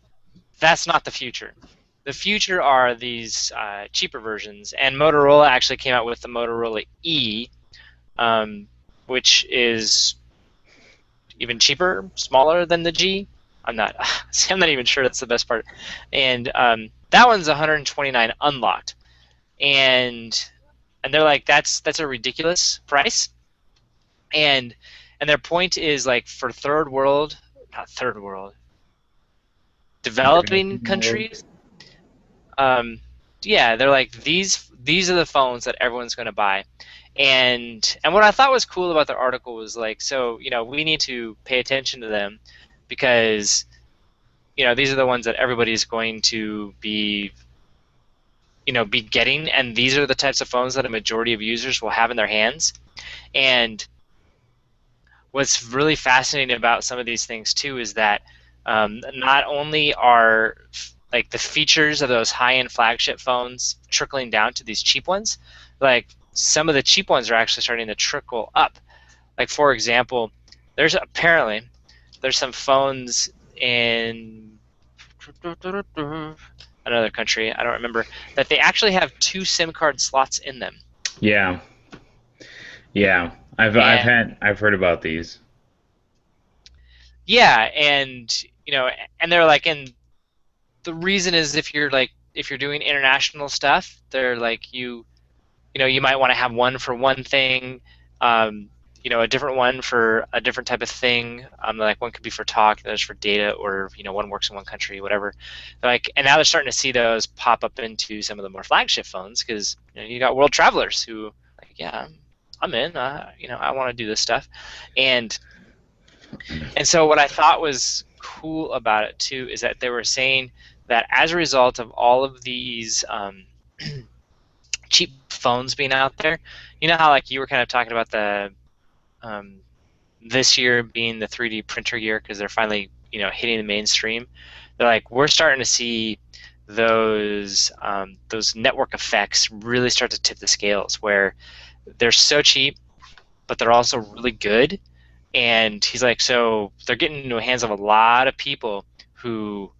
that's not the future. The future are these cheaper versions, and Motorola actually came out with the Motorola E, which is even cheaper, smaller than the G. I'm not even sure that's the best part. And that one's 129 unlocked. And they're like, that's a ridiculous price. And their point is like, for developing countries, yeah, they're like, these are the phones that everyone's going to buy. And what I thought was cool about their article was like, so we need to pay attention to them because these are the ones that everybody's going to be be getting, and these are the types of phones that a majority of users will have in their hands. And what's really fascinating about some of these things too is that not only are like the features of those high-end flagship phones trickling down to these cheap ones, like some of the cheap ones are actually starting to trickle up. Like, for example, there's some phones in another country, I don't remember, that they actually have 2 SIM card slots in them. Yeah. I've heard about these. Yeah, and and they're like, and the reason is if you're doing international stuff, they're like, you might want to have one for one thing, a different one for a different type of thing. Like one could be for talk, the other's for data, or one works in one country, whatever. Like, and now they're starting to see those pop up into some of the more flagship phones because you got world travelers who like, yeah, I'm in. I want to do this stuff, and so what I thought was cool about it too is that they were saying that as a result of all of these cheap phones being out there, how like you were kind of talking about the this year being the 3D printer year because they're finally hitting the mainstream. They're like, we're starting to see those network effects really start to tip the scales where they're so cheap, but they're also really good. And he's like, so they're getting into the hands of a lot of people who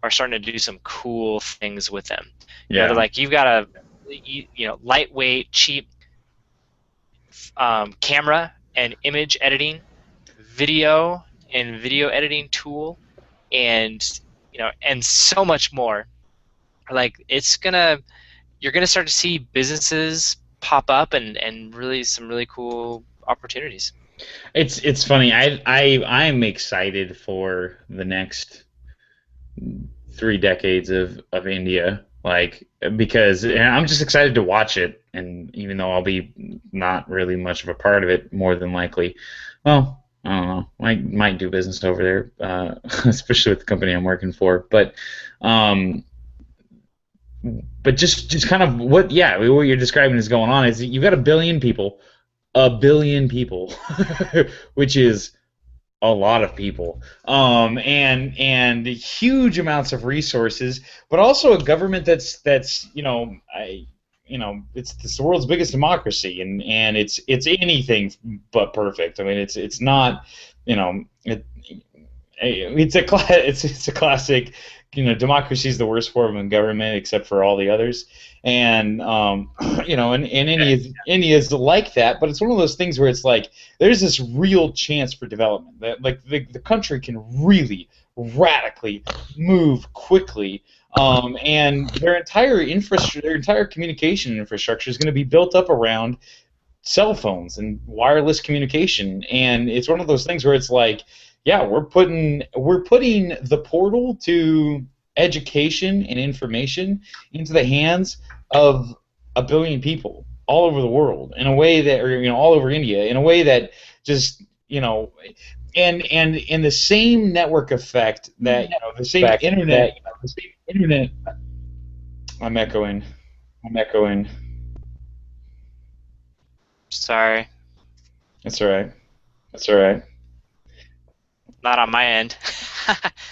are starting to do some cool things with them. Yeah. They're like, you've got a lightweight, cheap camera and image editing, video and video editing tool, and and so much more. like you're gonna start to see businesses pop up and really some really cool opportunities. It's funny. I'm excited for the next 3 decades of India, like because and I'm just excited to watch it. And even though I'll be not really much of a part of it, more than likely, well, I don't know. I might do business over there, especially with the company I'm working for. Um, but just kind of what what you're describing is going on is you've got a billion people, which is a lot of people, and huge amounts of resources, but also a government that's it's the world's biggest democracy, and it's anything but perfect. I mean, it's not, it's a classic. Democracy is the worst form of government except for all the others, and and India is like that. But it's one of those things where it's like there's this real chance for development. That like the country can really radically move quickly, and their entire communication infrastructure is going to be built up around cell phones and wireless communication. And it's one of those things where it's like, yeah, we're putting the portal to education and information into the hands of a billion people all over the world in a way that, or all over India in a way that just and in the same network effect that the same internet, the same internet. I'm echoing. I'm echoing. Sorry. That's all right. That's all right. Not on my end.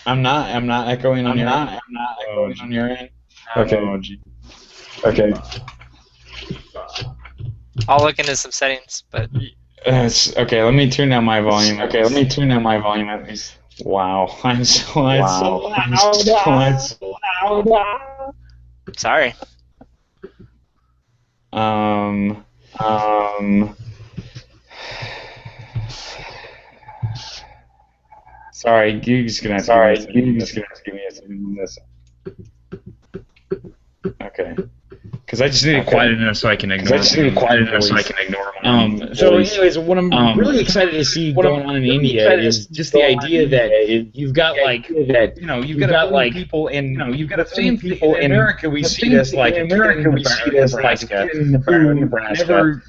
I'm not echoing on your end. I'm not echoing on your end. Okay. Oh, okay. I'll look into some settings, but Okay, let me turn down my volume. Okay, let me turn down my volume at least. Wow, I'm so loud. Sorry. Sorry, you're just gonna have to give me a second on this. Okay. Because I just need it quiet enough so I can ignore. So, anyways, what I'm really excited to see going on in India is just the idea that you've got you've got a people in you've got the same people in America. We see this like Nebraska, who never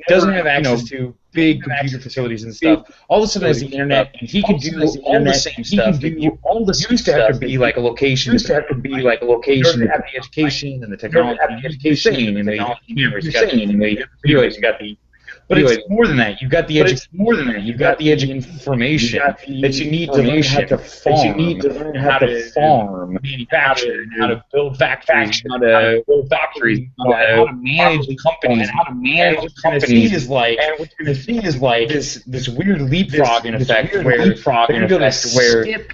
doesn't have access to big computer facilities and stuff. All of a sudden, has the internet, and he can do all the same stuff. Used to have to be like a location. Used to have to be like a location to have the education and the technology. You're saying, and but it's more than that. You've got the information that you need to learn how to farm, manufacture, how to build factories, how to manage companies. And the thing is like this weird leapfrogging effect where they're going to skip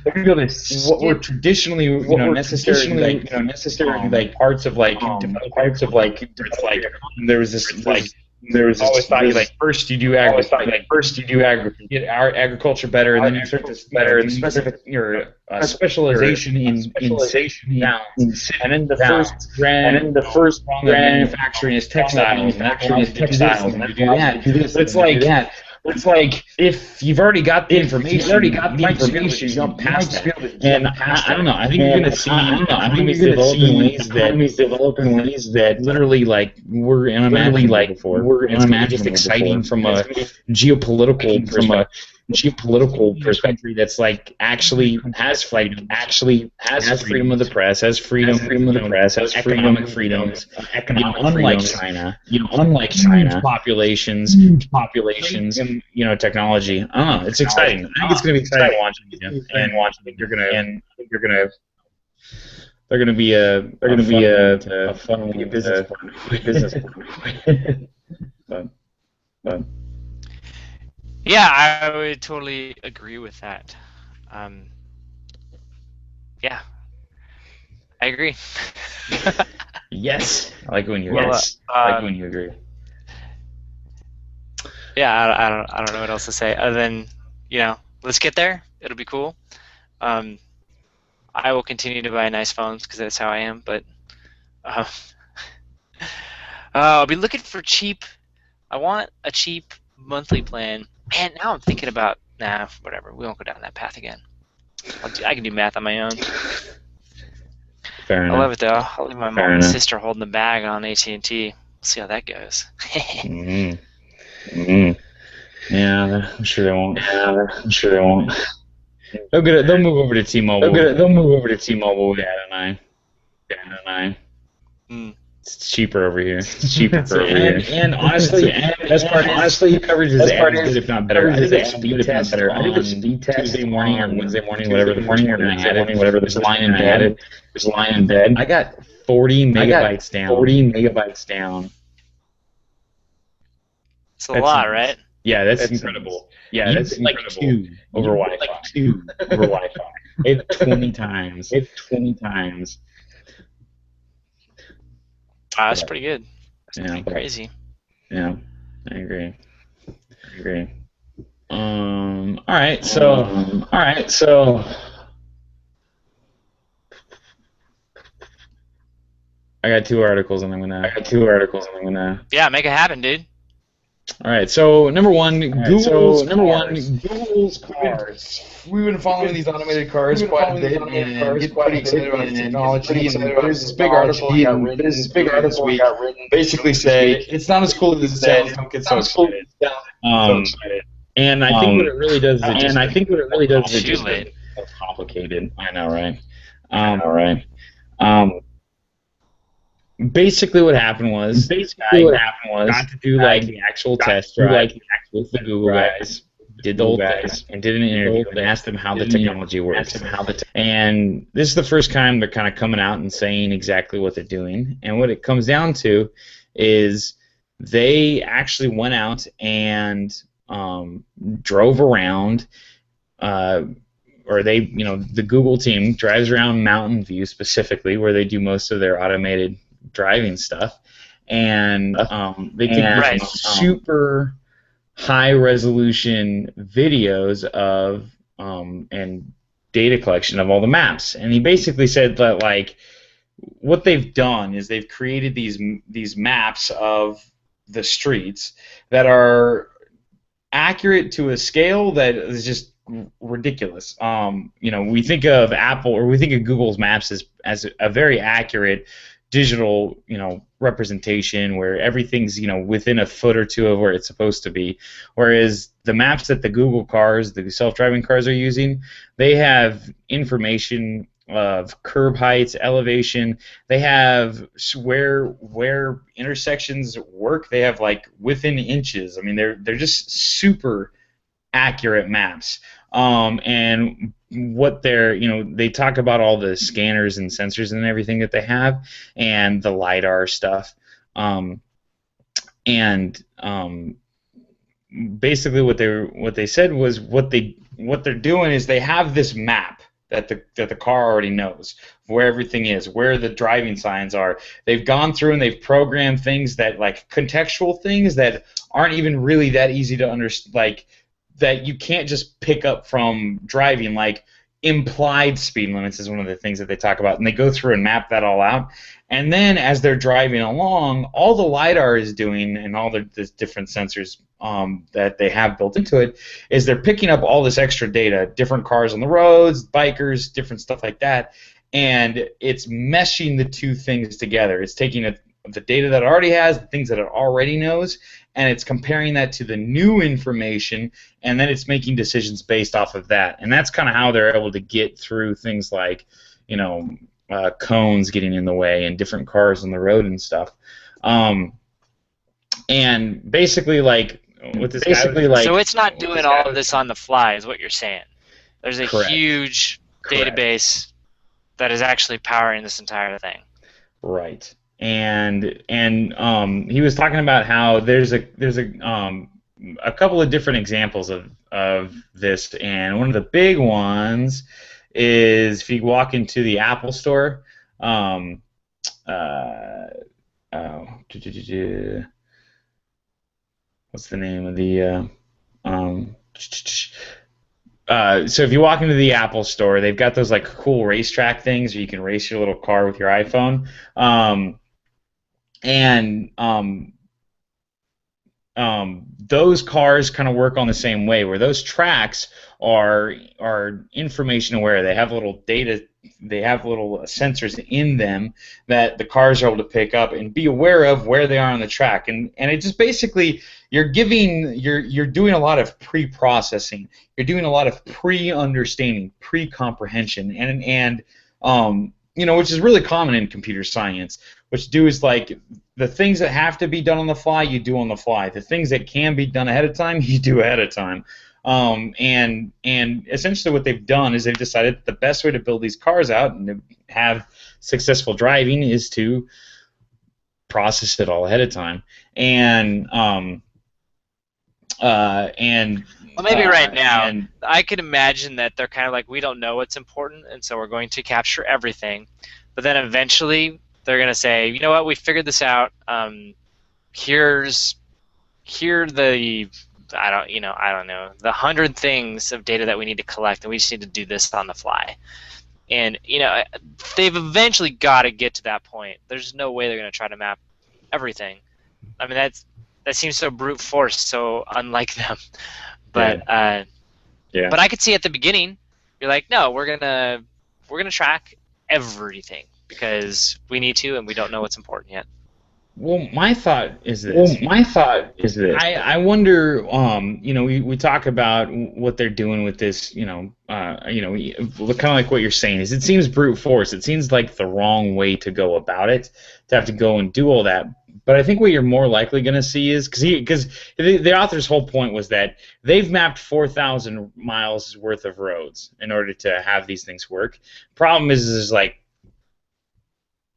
what were traditionally necessary like parts of there was this like. Always thought first you do agriculture better, and then you start to your specialization in nouns, and then the first manufacturing is textiles, and you do that. But it's like if you've already got the information, jump past that. And I don't know. I think you're going to see. Economies develop in ways that literally were unimaginable before. It's going to be just exciting from a geopolitical perspective that's like actually has freedom of the press, has freedom of the press, has economic freedoms. Unlike China, huge populations, and technology. I don't know. It's exciting. I think it's going to be exciting watching it, and they're going to be a fun business partner. but. Yeah, I would totally agree with that. Yeah, I agree. Yes, I like when you agree. Yeah, I don't know what else to say other than let's get there. It'll be cool. I will continue to buy nice phones because that's how I am. But uh, I'll be looking for cheap. I want a cheap monthly plan. Man, now I'm thinking about whatever. We won't go down that path again. I can do math on my own. Fair I enough. love it though. I'll leave my mom and sister holding the bag on AT&T. We'll see how that goes. Yeah, I'm sure they won't. I'm sure they won't. They'll move over to T-Mobile. They'll move over to T-Mobile with Dad and I. Mm. It's cheaper over here. It's cheaper over here. And honestly, best part is coverage is as good, if not better. I did a speed test on Tuesday morning or Wednesday morning, whatever the first morning I had it. Was lying in bed. I got 40 megabytes down. 40 megabytes down. It's a lot, right? Yeah, that's incredible. Yeah, that's incredible. Like 2 over Wi-Fi. Like 2 over Wi-Fi. It's 20 times. That's pretty good. That's pretty crazy. Yeah, I agree. All right, so I got 2 articles and I'm gonna. Yeah, make it happen, dude. All right, so number one, Google's cars. We've been following these automated cars quite a bit and get pretty excited about this technology. And there's this big article I got written this week. Basically, say it's not as cool as it sounds. Don't get so excited. And I think what it really does is it just complicated. I know, right? Basically, what happened was got to do like the actual test drive with the Google guys, did the whole thing, and did an interview and asked them how the technology works. And this is the first time they're kind of coming out and saying exactly what they're doing. And what it comes down to is they actually went out and drove around, or the Google team drives around Mountain View specifically, where they do most of their automated driving stuff, and they take super high resolution videos of and data collection of all the maps. And he basically said that like what they've done is they've created these maps of the streets that are accurate to a scale that is just ridiculous. We think of Apple or we think of Google's Maps as a very accurate digital, representation where everything's, within a foot or two of where it's supposed to be. Whereas the maps that the Google cars, the self-driving cars are using, they have information of curb heights, elevation. They have where intersections work. They have like within inches. I mean, they're just super accurate maps. And what they talk about all the scanners and sensors and everything that they have, and the LiDAR stuff. Basically, what they said was what they're doing is they have this map that the car already knows where everything is, where the driving signs are. They've gone through and they've programmed things that like contextual things that aren't even really that easy to understand, like that you can't just pick up from driving, like implied speed limits is one of the things that they talk about, and they go through and map that all out. And then as they're driving along, all the LiDAR is doing and all the different sensors that they have built into it is they're picking up all this extra data, different cars on the roads, bikers, different stuff like that, and it's meshing the two things together. It's taking the data that it already has, the things that it already knows, and it's comparing that to the new information, and then it's making decisions based off of that. And that's kind of how they're able to get through things like, cones getting in the way and different cars on the road and stuff. And basically, like, with this so it's not doing all of this on the fly, is what you're saying. There's a huge database that is actually powering this entire thing. Right. And he was talking about how there's a couple of different examples of this, and one of the big ones is if you walk into the Apple Store. What's the name of the So if you walk into the Apple store, they've got those like cool racetrack things where you can race your little car with your iPhone. And those cars kind of work on the same way, where those tracks are information aware. They have little data, they have little sensors in them that the cars are able to pick up and be aware of where they are on the track. And it just basically you're doing a lot of pre-processing. You're doing a lot of pre-understanding, pre-comprehension, and which is really common in computer science. What you do is like the things that have to be done on the fly, you do on the fly. The things that can be done ahead of time, you do ahead of time. And essentially what they've done is they've decided that the best way to build these cars out and to have successful driving is to process it all ahead of time. Well, maybe right now, I could imagine that they're kind of like, we don't know what's important, and so we're going to capture everything. But then eventually they're going to say, you know what, we figured this out. Here the I don't know, the 100 things of data that we need to collect, and we just need to do this on the fly. And they've eventually got to get to that point. There's no way they're going to try to map everything. I mean, that seems so brute force, so unlike them. But but I could see at the beginning, you're like, no, we're gonna track everything because we need to, and we don't know what's important yet. Well, my thought is this. I wonder. We talk about what they're doing with this. Kind of like what you're saying is. It seems brute force. It seems like the wrong way to go about it. To have to go and do all that. But I think what you're more likely going to see is because the author's whole point was that they've mapped 4,000 miles worth of roads in order to have these things work. Problem is like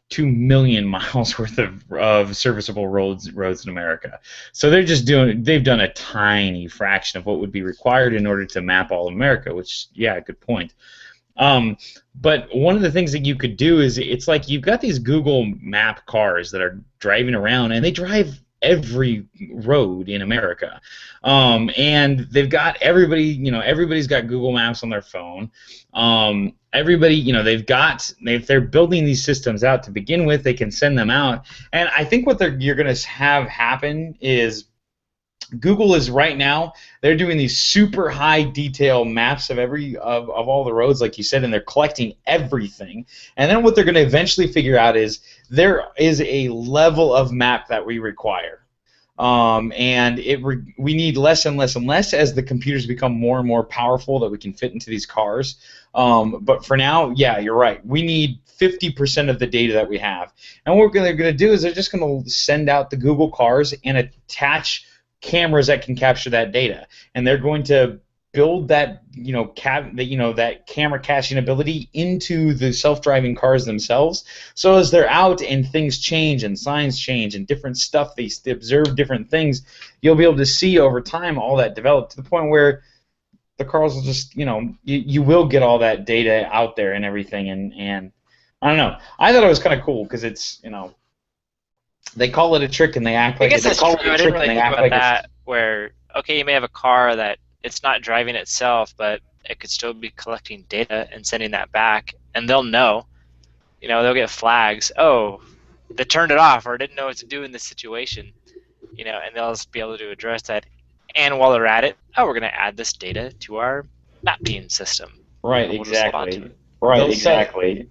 2 million miles worth of serviceable roads in America. So they've done a tiny fraction of what would be required in order to map all of America, which, yeah, good point. But one of the things that you could do is it's like you've got these Google Map cars that are driving around, and they drive every road in America. And they've got everybody's got Google Maps on their phone. If they're building these systems out to begin with, they can send them out. And I think what you're going to have happen is Google is right now, they're doing these super high detail maps of all the roads, like you said, and they're collecting everything. And then what they're going to eventually figure out is there is a level of map that we require. And we need less and less and less as the computers become more and more powerful that we can fit into these cars. But for now, yeah, you're right. We need 50% of the data that we have. And what they're going to do is they're just going to send out the Google cars and attach cameras that can capture that data, and they're going to build that that camera caching ability into the self-driving cars themselves. So as they're out and things change and signs change and different stuff, they observe different things, you'll be able to see over time all that develop to the point where the cars will just you will get all that data out there and everything. And I don't know. I thought it was kind of cool because it's they call it a trick and they act like it's a trick. I didn't really think about that. Where you may have a car that it's not driving itself, but it could still be collecting data and sending that back, and they'll know. They'll get flags. Oh, they turned it off or didn't know what to do in this situation. And they'll just be able to address that. And while they're at it, we're going to add this data to our mapping system. Right. Exactly.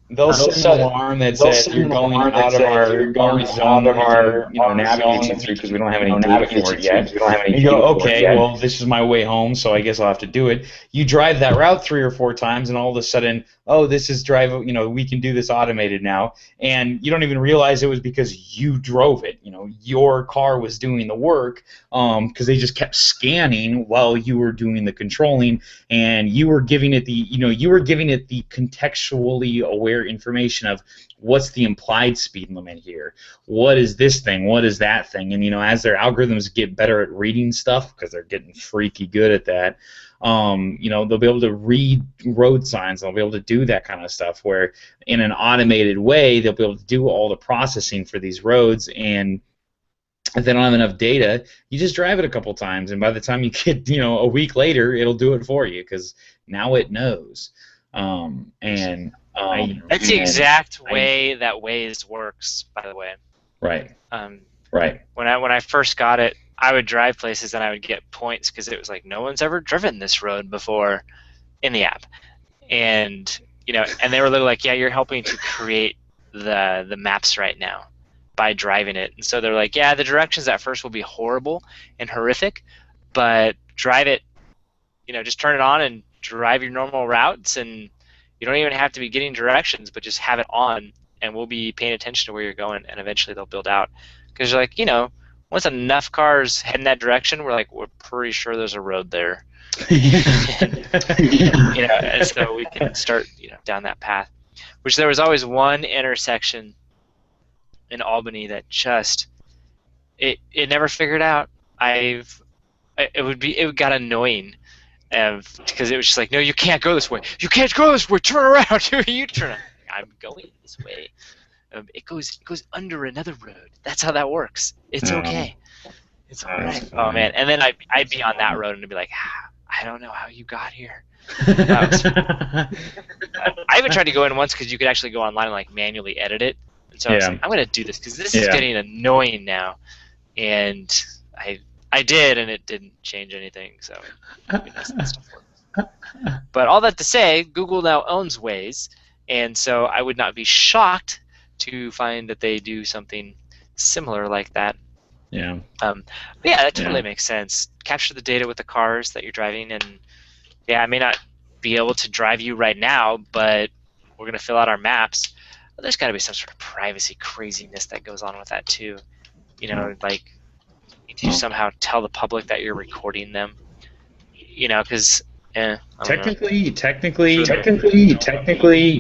They'll set an alarm that says you're going out of our zone that we're navigating through because we don't have any data for it yet. You go, okay, well, this is my way home, so I guess I'll have to do it. You drive that route 3 or 4 times, and all of a sudden, this is we can do this automated now, and you don't even realize it was because you drove it. Your car was doing the work because they just kept scanning while you were doing the controlling, and you were giving it the contextually aware information of what's the implied speed limit here, what is this thing, what is that thing, and as their algorithms get better at reading stuff because they're getting freaky good at that, they'll be able to read road signs, they'll be able to do that kind of stuff where in an automated way they'll be able to do all the processing for these roads. And if they don't have enough data, you just drive it a couple times, and by the time you get, a week later, it'll do it for you because Now it knows. And that's the exact way that Waze works, by the way. Right. Right. When I first got it, I would drive places and I would get points because it was like no one's ever driven this road before in the app, and and they were literally like, yeah, you're helping to create the maps right now by driving it. And so they're like, yeah, the directions at first will be horrible and horrific, but drive it, just turn it on and drive your normal routes, and you don't even have to be getting directions, but just have it on, and we'll be paying attention to where you're going, and eventually they'll build out. Because you're like, once enough cars head in that direction, we're pretty sure there's a road there. And so we can start, down that path. Which there was always one intersection in Albany that just it never figured out. It got annoying, because it was just like, no, you can't go this way. You can't go this way. Turn around. You turn. I'm going this way. It goes under another road. That's how that works. It's okay. It's all right. Oh man! And then I'd be on that road and I'd be like, I don't know how you got here. I even tried to go in once because you could actually go online and like manually edit it. And so I was like, I'm gonna do this because this is getting annoying now. And I did, and it didn't change anything. So maybe that stuff works. But all that to say, Google now owns Waze, and so I would not be shocked to find that they do something similar like that. Yeah. Yeah, that totally makes sense. Capture the data with the cars that you're driving, and I may not be able to drive you right now, but we're gonna fill out our maps. Well, there's got to be some sort of privacy craziness that goes on with that too. Like, did you somehow tell the public that you're recording them? Because technically,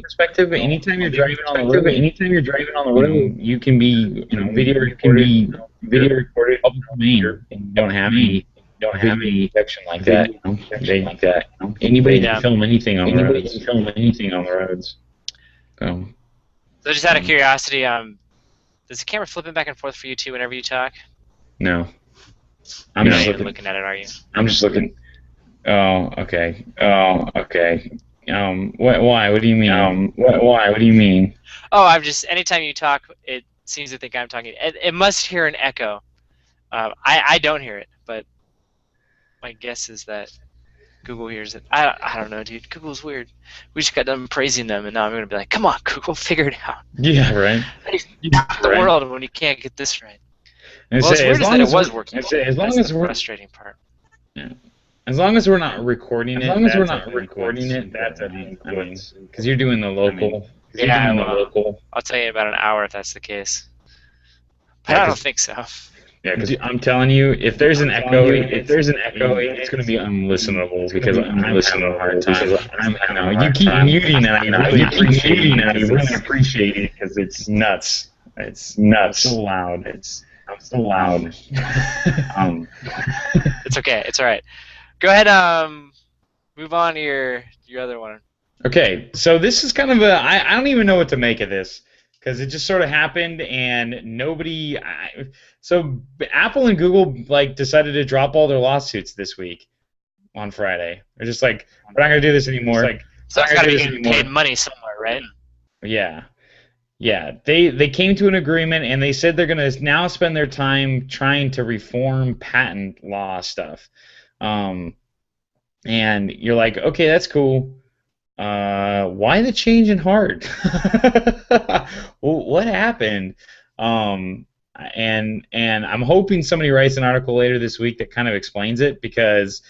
perspective. Anytime you're driving on the road, you can be, video recorded public domain, and you don't have any protection like that. Anybody can film anything on the roads. So just out of curiosity, does the camera flipping back and forth for you too whenever you talk? No. I'm just looking at it. Are you? I'm just looking. Oh, okay. Why? What do you mean? Why? What do you mean? Oh, I'm just. Anytime you talk, it seems to think I'm talking. It must hear an echo. I don't hear it, but my guess is that Google hears it. I don't know, dude. Google's weird. We just got done praising them, and now I'm gonna be like, come on, Google, figure it out. Yeah, right. The world when you can't get this right. Well, it's weird that it was working. As long as we're frustrating part. Yeah. As long as we're not recording it, that's an influence. Because you're doing the local. I'll tell you in about an hour if that's the case. But I don't think so. Yeah, because I'm telling you, if there's an echo, it's going to be unlistenable because I'm having a hard time. You keep muting and I really appreciate it because it's nuts. It's so loud. I'm so loud. It's okay. It's all right. Go ahead. Move on to your other one. Okay, so this is kind of I don't even know what to make of this because it just sort of happened and nobody. So Apple and Google decided to drop all their lawsuits this week on Friday. They're just like, we're not gonna do this anymore. So it's got to be getting paid money somewhere, right? Yeah. Yeah, they came to an agreement and they said they're going to now spend their time trying to reform patent law stuff. And you're like, okay, that's cool. Why the change in heart? Well, what happened? And I'm hoping somebody writes an article later this week that kind of explains it because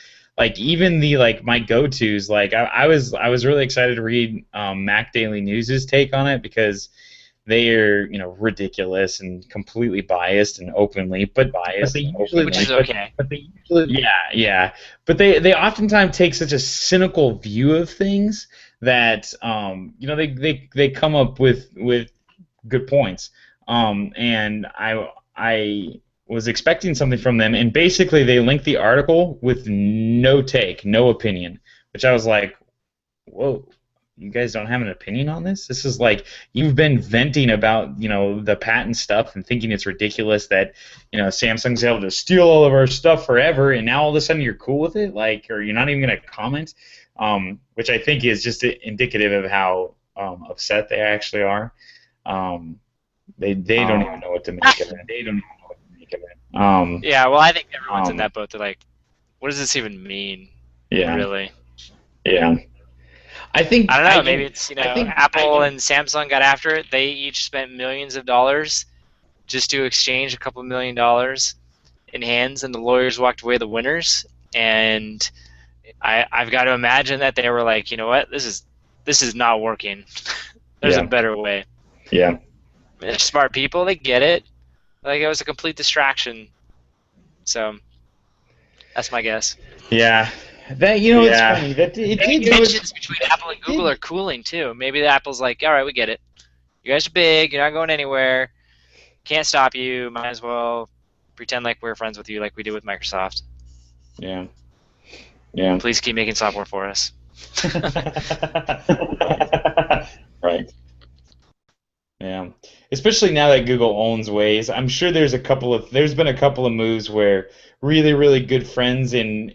even the my go-tos, I was really excited to read Mac Daily News's take on it because they are, ridiculous and completely biased and openly, but they usually, which is okay. But they usually, yeah. But they oftentimes take such a cynical view of things that they come up with good points. And I was expecting something from them, and basically they linked the article with no take, no opinion, which I was like, whoa. You guys don't have an opinion on this? This is you've been venting about, the patent stuff and thinking it's ridiculous that, Samsung's able to steal all of our stuff forever, and now all of a sudden you're cool with it, or you're not even going to comment. which I think is just indicative of how upset they actually are. Um, they don't even know what to make of it. They don't even know what to make of it. Yeah, well, I think everyone's in that boat. They're like, what does this even mean? Yeah. Really? Yeah. I think I don't know. Maybe it's Apple and Samsung got after it. They each spent millions of dollars just to exchange a couple $1 million in hands, and the lawyers walked away the winners. And I've got to imagine that they were like, you know what, this is not working. There's a better way. Yeah. They're smart people. They get it. Like, it was a complete distraction. So that's my guess. Yeah. That it's funny that tensions between Apple and Google are cooling too. Maybe the Apple's like, all right, we get it. You guys are big. You're not going anywhere. Can't stop you. Might as well pretend like we're friends with you, like we did with Microsoft. Yeah. Yeah. Please keep making software for us. Right. Yeah. Especially now that Google owns Waze, I'm sure there's been a couple of moves where really, really good friends and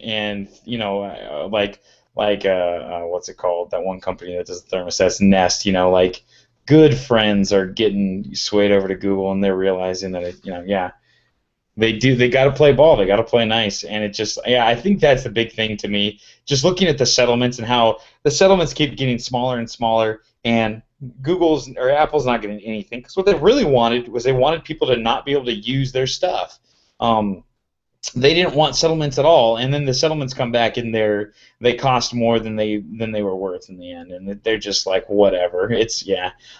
what's it called? That one company that does thermostats, Nest, like good friends are getting swayed over to Google, and they're realizing that they got to play ball, they got to play nice, and I think that's the big thing to me. Just looking at the settlements and how the settlements keep getting smaller and smaller, and Apple's not getting anything, because what they really wanted was they wanted people to not be able to use their stuff. They didn't want settlements at all, and then the settlements come back and they cost more than they were worth in the end, and they're just like, whatever.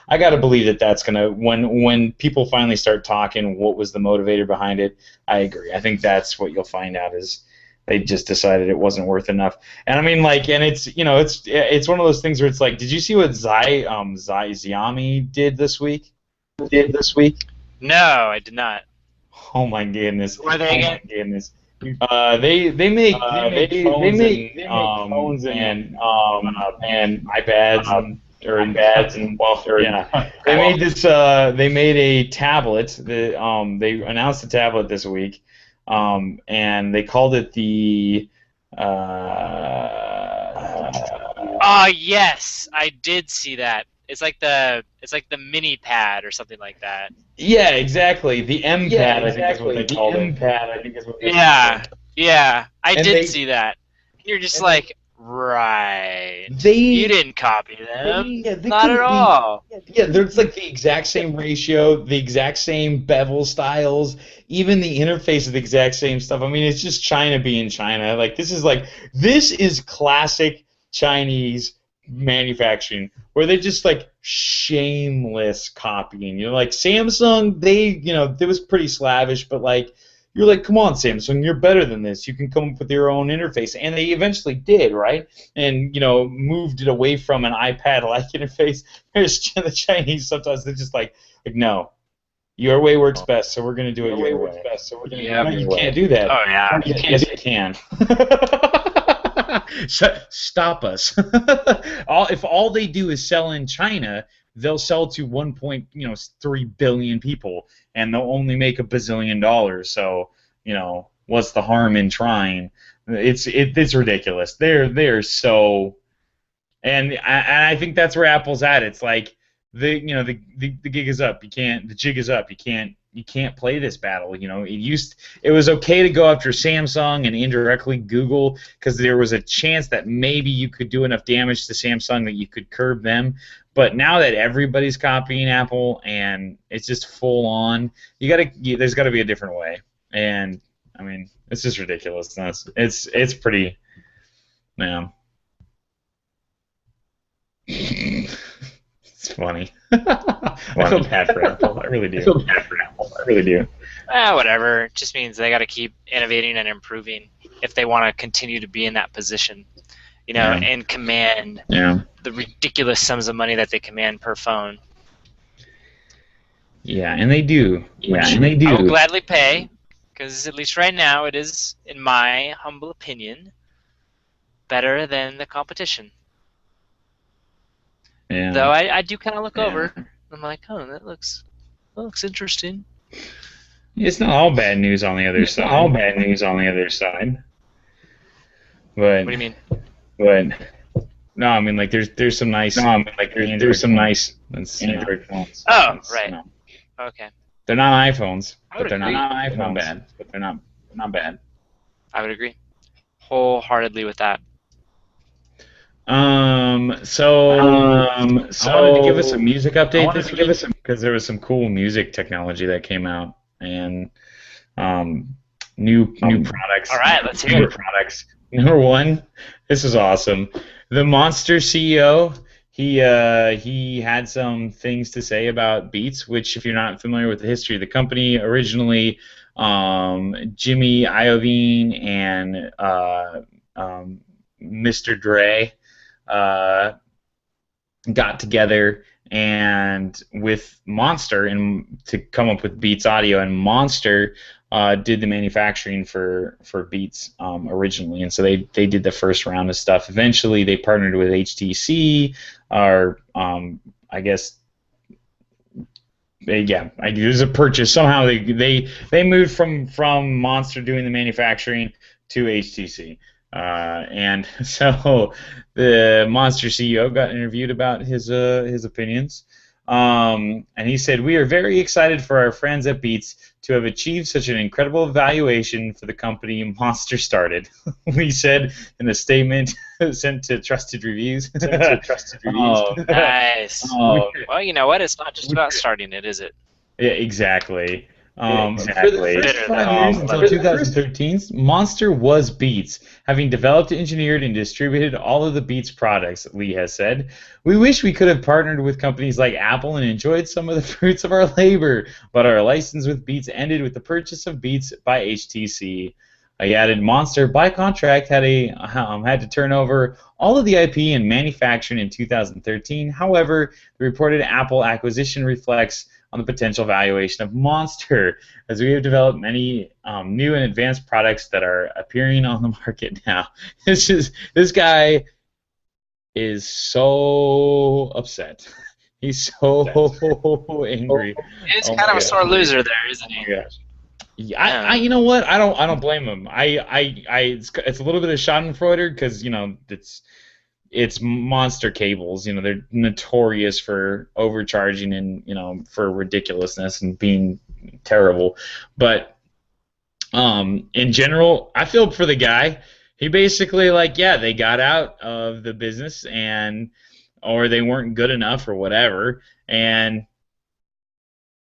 I got to believe that that's gonna, when people finally start talking what was the motivator behind it. I agree. I think that's what you'll find out is they just decided it wasn't worth enough. And I mean, and it's one of those things where it's like, did you see what Xiaomi did this week? No, I did not. Oh my goodness! Were they again? My goodness! They make phones and iPads They made this. They made a tablet. They announced a tablet this week, and they called it the. Yes, I did see that. It's like the mini pad or something like that. Yeah, exactly. The M pad, I think is what they called it. Yeah. I did see that. You're just like, right. You didn't copy them. Not at all. Yeah, there's like the exact same ratio, the exact same bevel styles, even the interface is the exact same stuff. I mean, it's just China being China. Like, this is classic Chinese manufacturing, where they're just like shameless copying. Like Samsung, it was pretty slavish, but like, you're like, come on, Samsung, you're better than this. You can come up with your own interface, and they eventually did, right? And moved it away from an iPad-like interface. The Chinese sometimes they're just like no, your way works best, so we're gonna do it your way. You can't do that. Oh yeah, yes, you can. Stop us. If all they do is sell in China, they'll sell to 1.3 billion people, and they'll only make $1 bazillion. So, what's the harm in trying? It's ridiculous. They're so, and I think that's where Apple's at. It's like the gig is up. The jig is up. You can't play this battle. It was okay to go after Samsung and indirectly Google, because there was a chance that maybe you could do enough damage to Samsung that you could curb them. But now that everybody's copying Apple and it's just full on, there's got to be a different way. And I mean, it's just ridiculous. It's pretty, man. It's funny. I feel bad for Apple. I really do. Whatever. It just means they got to keep innovating and improving if they want to continue to be in that position, and command the ridiculous sums of money that they command per phone. Yeah, and they do. I will gladly pay, because at least right now it is, in my humble opinion, better than the competition. Yeah. Though I do kind of look over. I'm like, oh, that looks interesting. It's not all bad news on the other side. But, what do you mean? No, I mean like there's some nice No, I mean like there's Android some phones. nice That's Android phones. Oh, That's, right. Okay. they're not iPhones, I would but they're they're agree. not not they're not iPhones, bad. but they're not bad. I would agree wholeheartedly with that. So I wanted to give us a So music I update wanted this to give week us a because there was some cool music technology that came out and um, new All products. right, let's hear Number it. number one, this is awesome. The Monster CEO, he had some things to say about Beats, which if you're not familiar with the history of the company, originally Jimmy Iovine and Mr. Dre uh, got together and with Monster and to come up with Beats Audio, and Monster did the manufacturing for Beats originally, and so they did the first round of stuff. Eventually, they partnered with HTC, or I guess yeah, there's a purchase. Somehow they moved from Monster doing the manufacturing to HTC. And so the Monster CEO got interviewed about his opinions, and he said, "We are very excited for our friends at Beats to have achieved such an incredible valuation for the company Monster started." We said in a statement sent to trusted reviews. Nice. Well, you know what? It's not just about starting it, is it? Yeah, exactly. For the exactly. first Bitter that 5 years people until let it. 2013, Monster was Beats, having developed, engineered, and distributed all of the Beats products, Lee has said. We wish we could have partnered with companies like Apple and enjoyed some of the fruits of our labor, but our license with Beats ended with the purchase of Beats by HTC. He added, Monster, by contract, had to turn over all of the IP and manufacturing in 2013. However, the reported Apple acquisition reflects on the potential valuation of Monster, as we have developed many new and advanced products that are appearing on the market now. This guy is so upset. He's so angry. He's Oh kind my of a god. sore loser there, isn't Oh he? my gosh. Yeah, Yeah. you know what? I don't blame him. It's a little bit of Schadenfreude because it's Monster cables. They're notorious for overcharging and for ridiculousness and being terrible. But in general, I feel for the guy. He basically yeah, they got out of the business and or they weren't good enough or whatever, and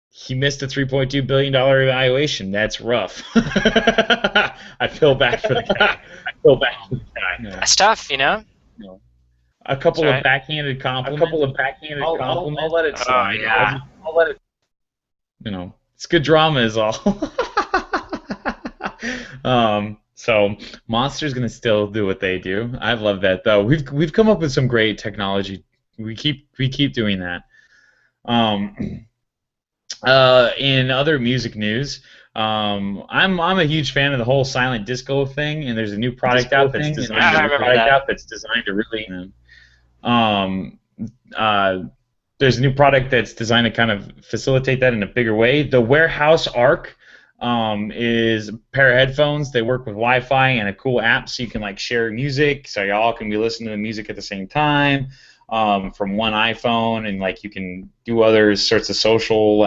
he missed a $3.2 billion evaluation. That's rough. I feel bad for the guy. I feel bad for the guy. That's tough, you know? No. A That's couple of right. backhanded compliments. I'll let it Oh, slide. yeah. I'll let it. It's good drama is all. So Monster's gonna still do what they do. I love that though. We've come up with some great technology. We keep doing that. In other music news, I'm a huge fan of the whole silent disco thing, and there's a new product out that's designed I to remember that. really. Um, uh, there's a new product that's designed to kind of facilitate that in a bigger way. The Warehouse Arc is a pair of headphones. They work with Wi-Fi and a cool app, so you can share music, so y'all can be listening to the music at the same time from one iPhone, and you can do other sorts of social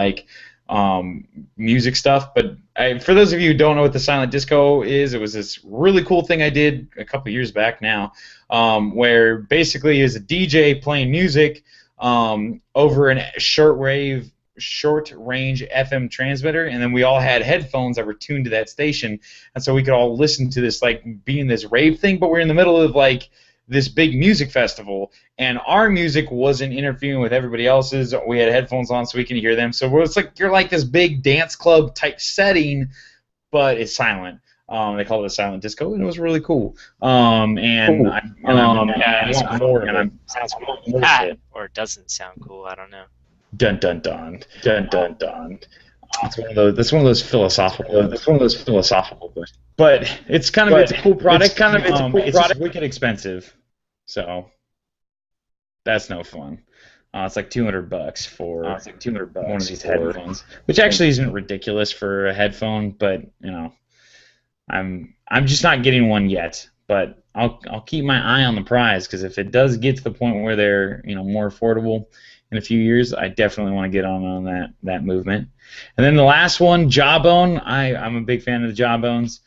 music stuff. But for those of you who don't know what the silent disco is, it was this really cool thing I did a couple years back now, where basically is a DJ playing music over a short range FM transmitter, and then we all had headphones that were tuned to that station, and so we could all listen to this be in this rave thing, but we're in the middle of this big music festival, and our music wasn't interfering with everybody else's. We had headphones on so we can hear them. So it's you're this big dance club type setting, but it's silent. They called it a silent disco, and it was really cool. And I want more of it. Sounds cool. Or it doesn't sound cool. I don't know. Dun dun dun dun dun dun. It's one of those. That's one of those philosophical. But it's it's a cool product. It's just wicked expensive, so that's no fun. It's like $200 for one of these headphones, which actually isn't ridiculous for a headphone, but I'm just not getting one yet. But I'll keep my eye on the prize, because if it does get to the point where they're more affordable in a few years, I definitely want to get on that movement. And then the last one, Jawbone. I'm a big fan of the Jawbones.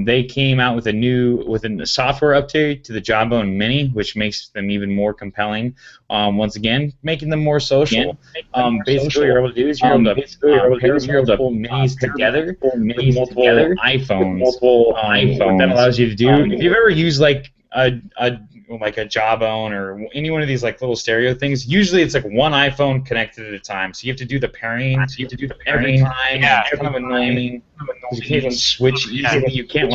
They came out with a software update to the Jawbone Mini, which makes them even more compelling. Once again, making them more social. Basically, what you're able to do is you're able to pair multiple minis together with multiple iPhones. What that allows you to do, if you've ever used like a Jawbone or any one of these like little stereo things, usually it's like one iPhone connected at a time. So you have to do the pairing. Every time. Yeah, it's kind of annoying. You can't just switch easily. You can't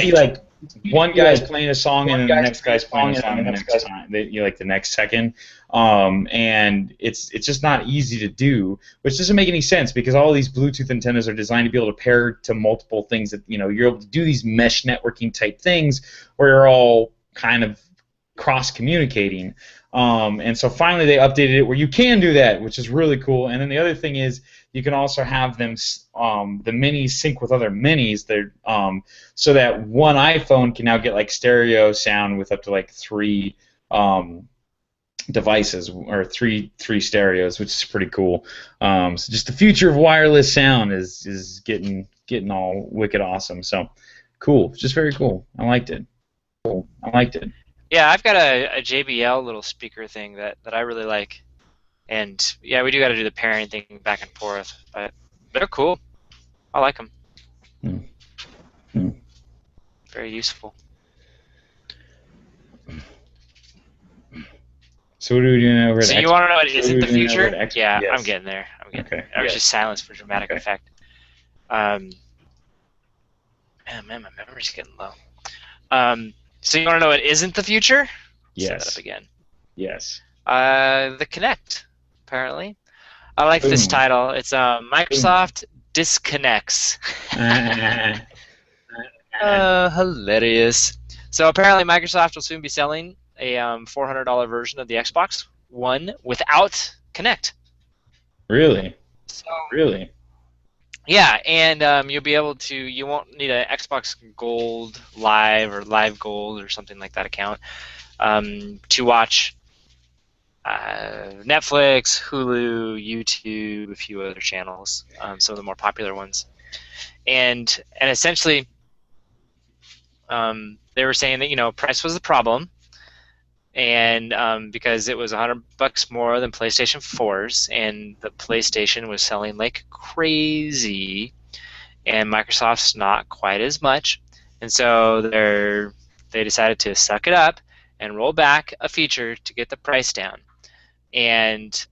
be like one guy's playing a song and then the next guy's playing a song the next time. The next second. And it's just not easy to do, which doesn't make any sense, because all these Bluetooth antennas are designed to be able to pair to multiple things that you're able to do these mesh networking type things where you're all kind of cross communicating. And so finally they updated it where you can do that, which is really cool. And then the other thing is you can also have them the minis sync with other minis. So that one iPhone can now get like stereo sound with up to like three devices, or three stereos, which is pretty cool. So just the future of wireless sound is getting all wicked awesome. So cool, just very cool. I liked it. Yeah, I've got a JBL little speaker thing that I really like, and yeah, we do got to do the pairing thing back and forth, but they're cool. I like them. Very useful. So what are we doing over at So you want to know what isn't the future? Yeah, yes. I'm getting there. Okay. I was just silenced for dramatic effect. Man, my memory's getting low. So you want to know what isn't the future? Yes. Set that up again. Yes. The Kinect, apparently. I like this title. It's Microsoft Disconnects. Hilarious. So apparently Microsoft will soon be selling a $400 version of the Xbox One without Kinect. Really? Really? Yeah, and you'll be able to. You won't need an Xbox Gold Live or Live Gold or something like that account to watch Netflix, Hulu, YouTube, a few other channels, some of the more popular ones, and essentially, they were saying that price was the problem, and because it was $100 more than PlayStation 4s, and the PlayStation was selling like crazy, and Microsoft's not quite as much, and so they decided to suck it up and roll back a feature to get the price down, and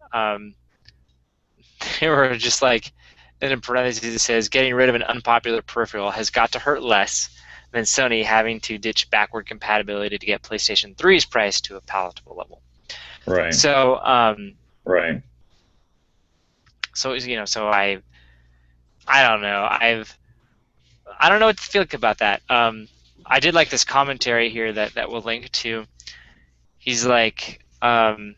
they were just like, and in parentheses it says, getting rid of an unpopular peripheral has got to hurt less than Sony having to ditch backward compatibility to get PlayStation 3's price to a palatable level. Right. So, right. So so I don't know. I don't know what to feel about that. I did like this commentary here that we'll link to. He's like, the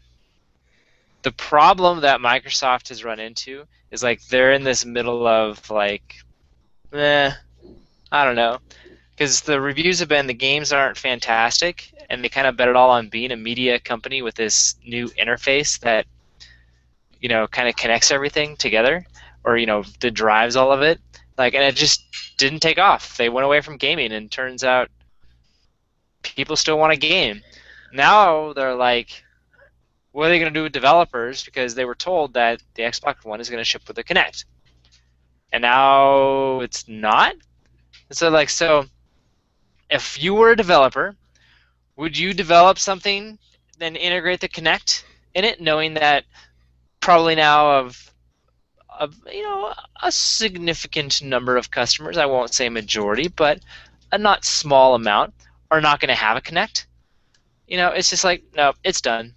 problem that Microsoft has run into is like they're in this middle of like, I don't know. Because the reviews have been the games aren't fantastic, and they kind of bet it all on being a media company with this new interface that, kind of connects everything together, or that drives all of it. Like, and it just didn't take off. They went away from gaming, and turns out people still want to game. Now they're like, what are they going to do with developers? Because they were told that the Xbox One is going to ship with the Kinect, and now it's not. And so if you were a developer, would you develop something, then integrate the Kinect in it, knowing that probably now of a significant number of customers, I won't say majority, but a not small amount, are not going to have a Kinect? It's just like, no, it's done.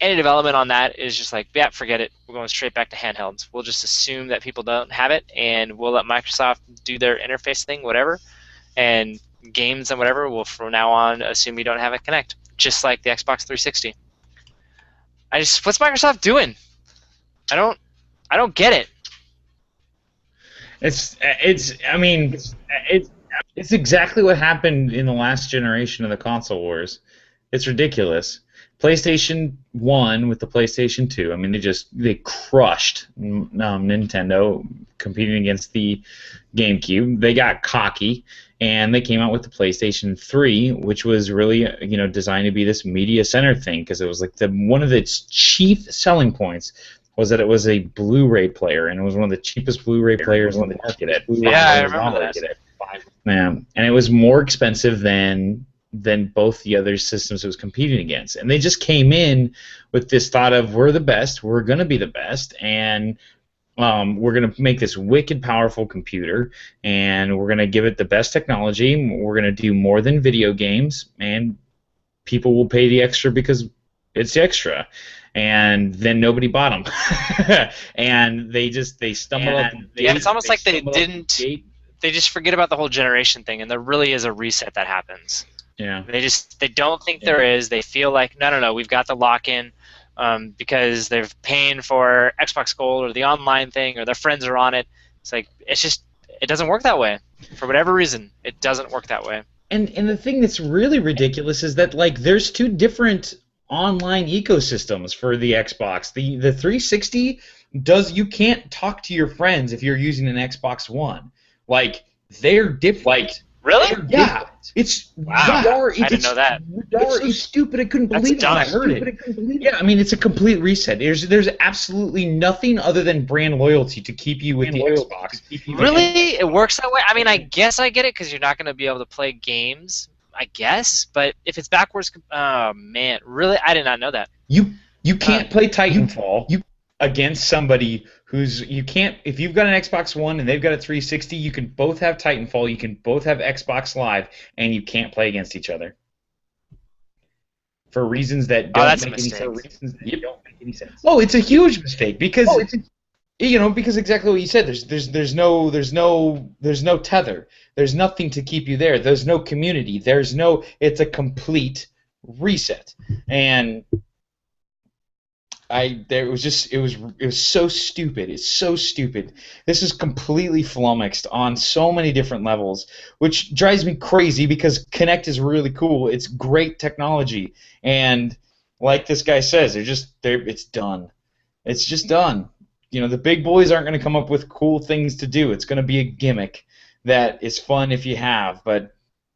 Any development on that is just like, yeah, forget it. We're going straight back to handhelds. We'll just assume that people don't have it, and we'll let Microsoft do their interface thing, whatever, and games and whatever will from now on assume you don't have a Kinect, just like the Xbox 360. What's Microsoft doing? I don't get it. I mean, It's exactly what happened in the last generation of the console wars. It's ridiculous. PlayStation 1 with the PlayStation 2, I mean, they crushed Nintendo competing against the GameCube. They got cocky, and they came out with the PlayStation 3, which was really designed to be this media center thing, because it was like one of its chief selling points was that it was a Blu-ray player, and it was one of the cheapest Blu-ray players on the market at Yeah, I remember that. Yeah, and it was more expensive than both the other systems it was competing against. And they just came in with this thought of, we're the best, we're going to be the best, and we're going to make this wicked powerful computer, and we're going to give it the best technology. We're going to do more than video games, and people will pay the extra because it's extra. And then nobody bought them, and they stumbled up. Yeah, it's almost like they didn't. They just forget about the whole generation thing, and there really is a reset that happens. Yeah. They don't think there is. They feel like no, we've got the lock-in because they're paying for Xbox Gold or the online thing, or their friends are on it. It's like it doesn't work that way. For whatever reason, it doesn't work that way. And the thing that's really ridiculous is that there's two different online ecosystems for the Xbox. The 360 you can't talk to your friends if you're using an Xbox One. They're different. Really? Yeah. It's wow. I didn't know that. It's so stupid. I couldn't believe it when I heard it. Yeah, I mean, it's a complete reset. There's absolutely nothing other than brand loyalty to keep you with the Xbox. Really? It works that way? I mean, I guess I get it because you're not going to be able to play games, I guess. But if it's backwards, oh man, really? I did not know that. You can't play Titanfall against somebody if you've got an Xbox One and they've got a 360, you can both have Titanfall, you can both have Xbox Live, and you can't play against each other. For reasons that don't make any sense. Oh, it's a huge mistake because because exactly what you said. There's no tether. There's nothing to keep you there. There's no community. It's a complete reset. And it was so stupid. It's so stupid. This is completely flummoxed on so many different levels, which drives me crazy because Kinect is really cool. It's great technology, and like this guy says, it's done. It's just done. The big boys aren't going to come up with cool things to do. It's going to be a gimmick that is fun if you have, but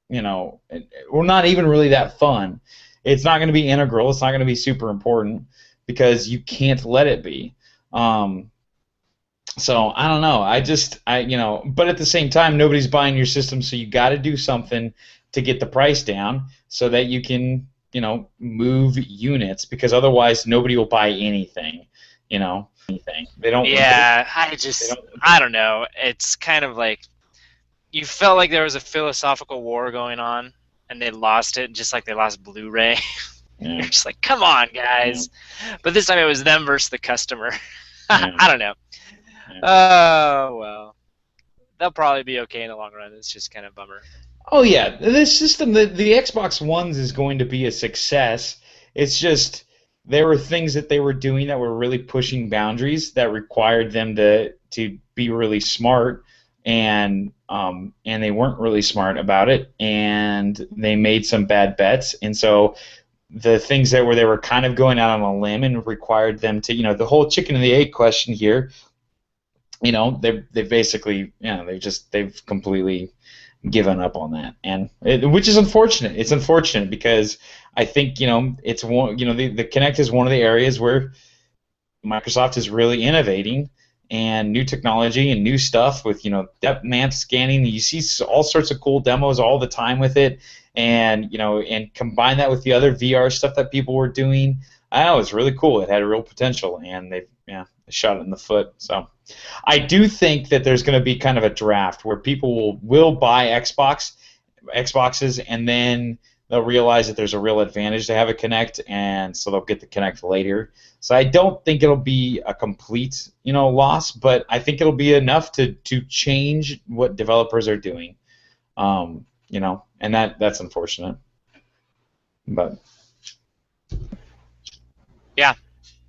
we're not even really that fun. It's not going to be integral. It's not going to be super important, because you can't let it be. So I don't know. But at the same time, nobody's buying your system, so you got to do something to get the price down so that you can, move units, because otherwise nobody will buy anything. Anything. They don't. Yeah, I don't know. It's kind of like you felt like there was a philosophical war going on, and they lost it, just like they lost Blu-ray. Yeah. You're just like, come on, guys. Yeah. But this time it was them versus the customer. Yeah. I don't know. Yeah. Oh, well. They'll probably be okay in the long run. It's just kind of a bummer. Oh, yeah. This system, the Xbox Ones is going to be a success. It's just there were things that they were doing that were really pushing boundaries that required them to be really smart, and they weren't really smart about it, and they made some bad bets, and so the things they were kind of going out on a limb and required them to, the whole chicken and the egg question here, they basically, they've completely given up on that, and which is unfortunate. It's unfortunate because I think, it's one, the Kinect is one of the areas where Microsoft is really innovating and new technology and new stuff with, depth map scanning. You see all sorts of cool demos all the time with it. And and combine that with the other VR stuff that people were doing. It was really cool. It had a real potential, and they shot it in the foot. So I do think that there's going to be kind of a draft where people will buy Xboxes, and then they'll realize that there's a real advantage to have a Kinect, and so they'll get the Kinect later. So I don't think it'll be a complete loss, but I think it'll be enough to change what developers are doing. And that's unfortunate. But yeah,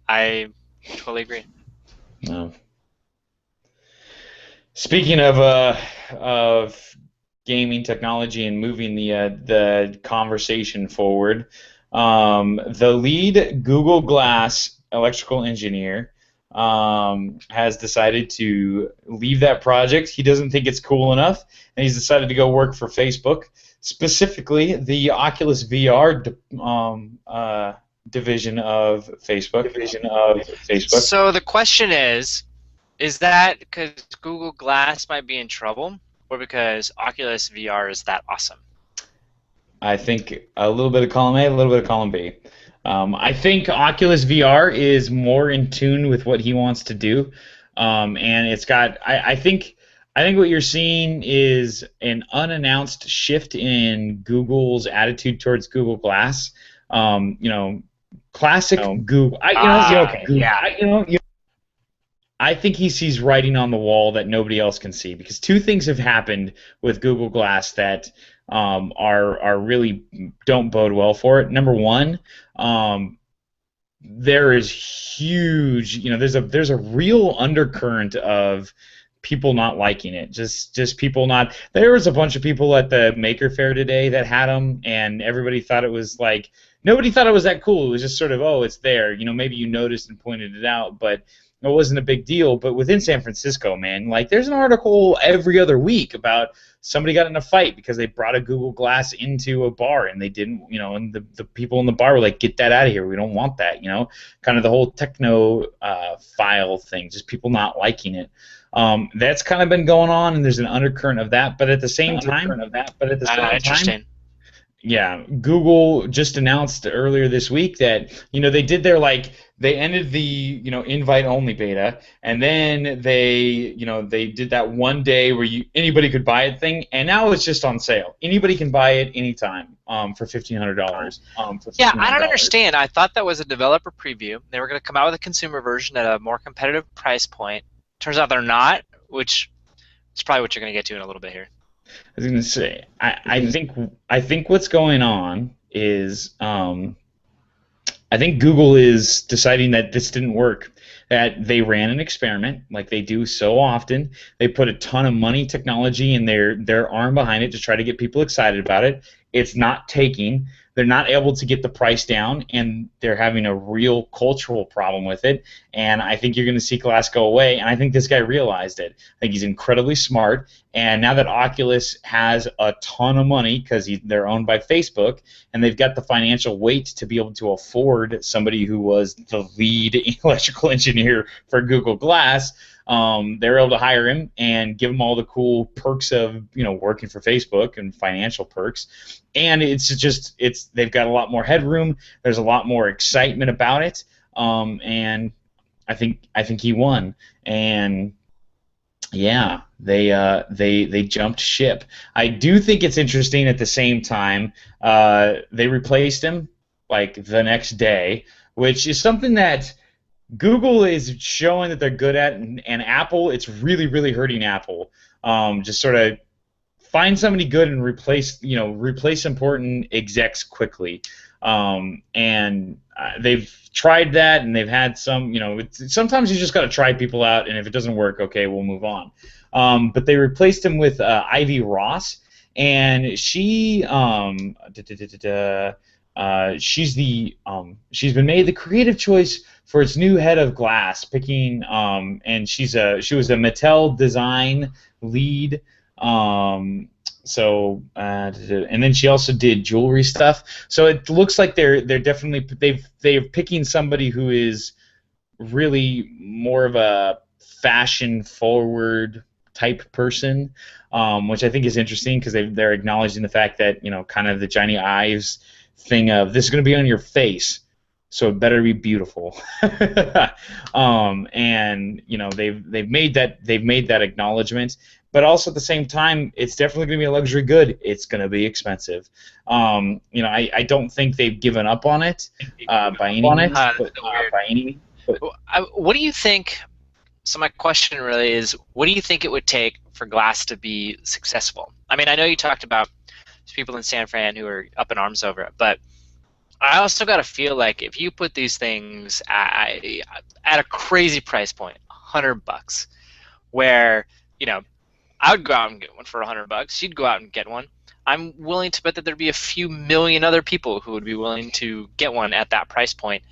I totally agree. No. Speaking of gaming technology and moving the conversation forward. The lead Google Glass electrical engineer has decided to leave that project. He doesn't think it's cool enough, and he's decided to go work for Facebook, specifically the Oculus VR division of Facebook. So the question is that because Google Glass might be in trouble, or because Oculus VR is that awesome? I think a little bit of column A, a little bit of column B. I think Oculus VR is more in tune with what he wants to do, and it's got. I think what you're seeing is an unannounced shift in Google's attitude towards Google Glass. Classic Google. I think he sees writing on the wall that nobody else can see, because two things have happened with Google Glass that are really don't bode well for it. Number one, there is huge, there's a real undercurrent of people not liking it. Just people not. There was a bunch of people at the Maker Faire today that had them, and everybody thought it was like nobody thought it was that cool. It was just sort of, oh, it's there. Maybe you noticed and pointed it out, but it wasn't a big deal. But within San Francisco, man, like there's an article every other week about somebody got in a fight because they brought a Google Glass into a bar and they didn't, and the people in the bar were like, get that out of here. We don't want that, kind of the whole techno file thing, just people not liking it. That's kind of been going on, and there's an undercurrent of that. But at the same time, Interesting. Yeah, Google just announced earlier this week that they did they ended the invite only beta, and then they did that one day where anybody could buy it thing, and now it's just on sale. Anybody can buy it anytime for $1,500. Yeah, I don't understand. I thought that was a developer preview. They were going to come out with a consumer version at a more competitive price point. Turns out they're not, which is probably what you're going to get to in a little bit here. I was going to say, I think what's going on is I think Google is deciding that this didn't work, that they ran an experiment like they do so often. They put a ton of money, technology, and their arm behind it to try to get people excited about it. It's not taking. They're not able to get the price down, and they're having a real cultural problem with it. And I think you're going to see Glass go away, and I think this guy realized it. I think he's incredibly smart, and now that Oculus has a ton of money because they're owned by Facebook, and they've got the financial weight to be able to afford somebody who was the lead electrical engineer for Google Glass, they're able to hire him and give him all the cool perks of working for Facebook and financial perks, and they've got a lot more headroom. There's a lot more excitement about it, and I think he won. And yeah, they jumped ship. I do think it's interesting at the same time. They replaced him like the next day, which is something that Google is showing that they're good at, and Apple, it's really, really hurting Apple. Just sort of find somebody good and replace important execs quickly. And they've tried that, and they've had some, sometimes you just got to try people out, and if it doesn't work, okay, we'll move on. But they replaced him with Ivy Ross, and she she's been made the creative choice for its new head of Glass, and she was a Mattel design lead. And then she also did jewelry stuff. So it looks like they're definitely they're picking somebody who is really more of a fashion forward type person, which I think is interesting because they're acknowledging the fact that kind of the Johnny Ives thing of this is going to be on your face, so it better be beautiful. And they've made that acknowledgement, but also at the same time, it's definitely going to be a luxury good. It's going to be expensive. I don't think they've given up on it by any means. What do you think? So my question really is, what do you think it would take for Glass to be successful? I mean, I know you talked about people in San Fran who are up in arms over it, but I also got to feel like if you put these things at a crazy price point, $100, where I would go out and get one for $100. You'd go out and get one. I'm willing to bet that there'd be a few million other people who would be willing to get one at that price point.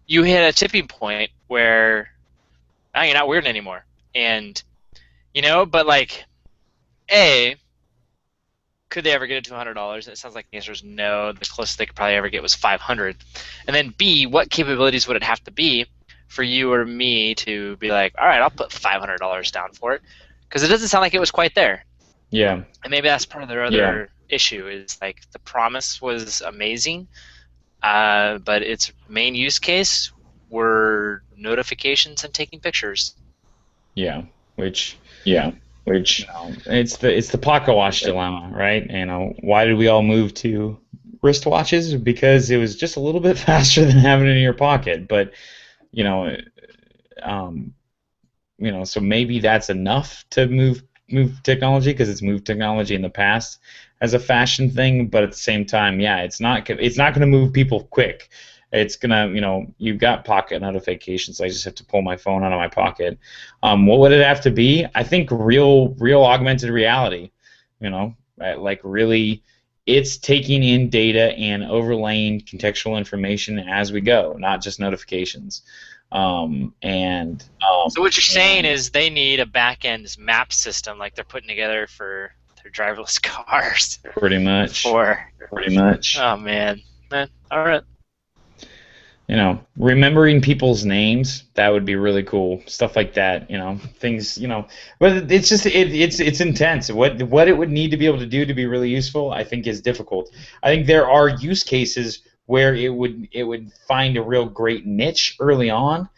You hit a tipping point where now you're not weird anymore. And, but like, A, could they ever get it to $100? It sounds like the answer is no. The closest they could probably ever get was $500. And then B, what capabilities would it have to be for you or me to be like, all right, I'll put $500 down for it? Because it doesn't sound like it was quite there. Yeah. And maybe that's part of their other issue is like the promise was amazing, but its main use case were notifications and taking pictures. Yeah, which it's the pocket watch dilemma, right? Why did we all move to wristwatches? Because it was just a little bit faster than having it in your pocket. But so maybe that's enough to move technology, because it's moved technology in the past as a fashion thing. But at the same time, it's not going to move people quick. It's gonna, you've got pocket notifications. I just have to pull my phone out of my pocket. What would it have to be? I think real augmented reality. Like really, it's taking in data and overlaying contextual information as we go, not just notifications. So what you're saying is they need a back-end map system like they're putting together for their driverless cars. Pretty much. Oh man. All right. Remembering people's names, that would be really cool. Stuff like that, things, but it's just it's intense. What it would need to be able to do to be really useful, I think, is difficult. I think there are use cases where it would find a real great niche early on,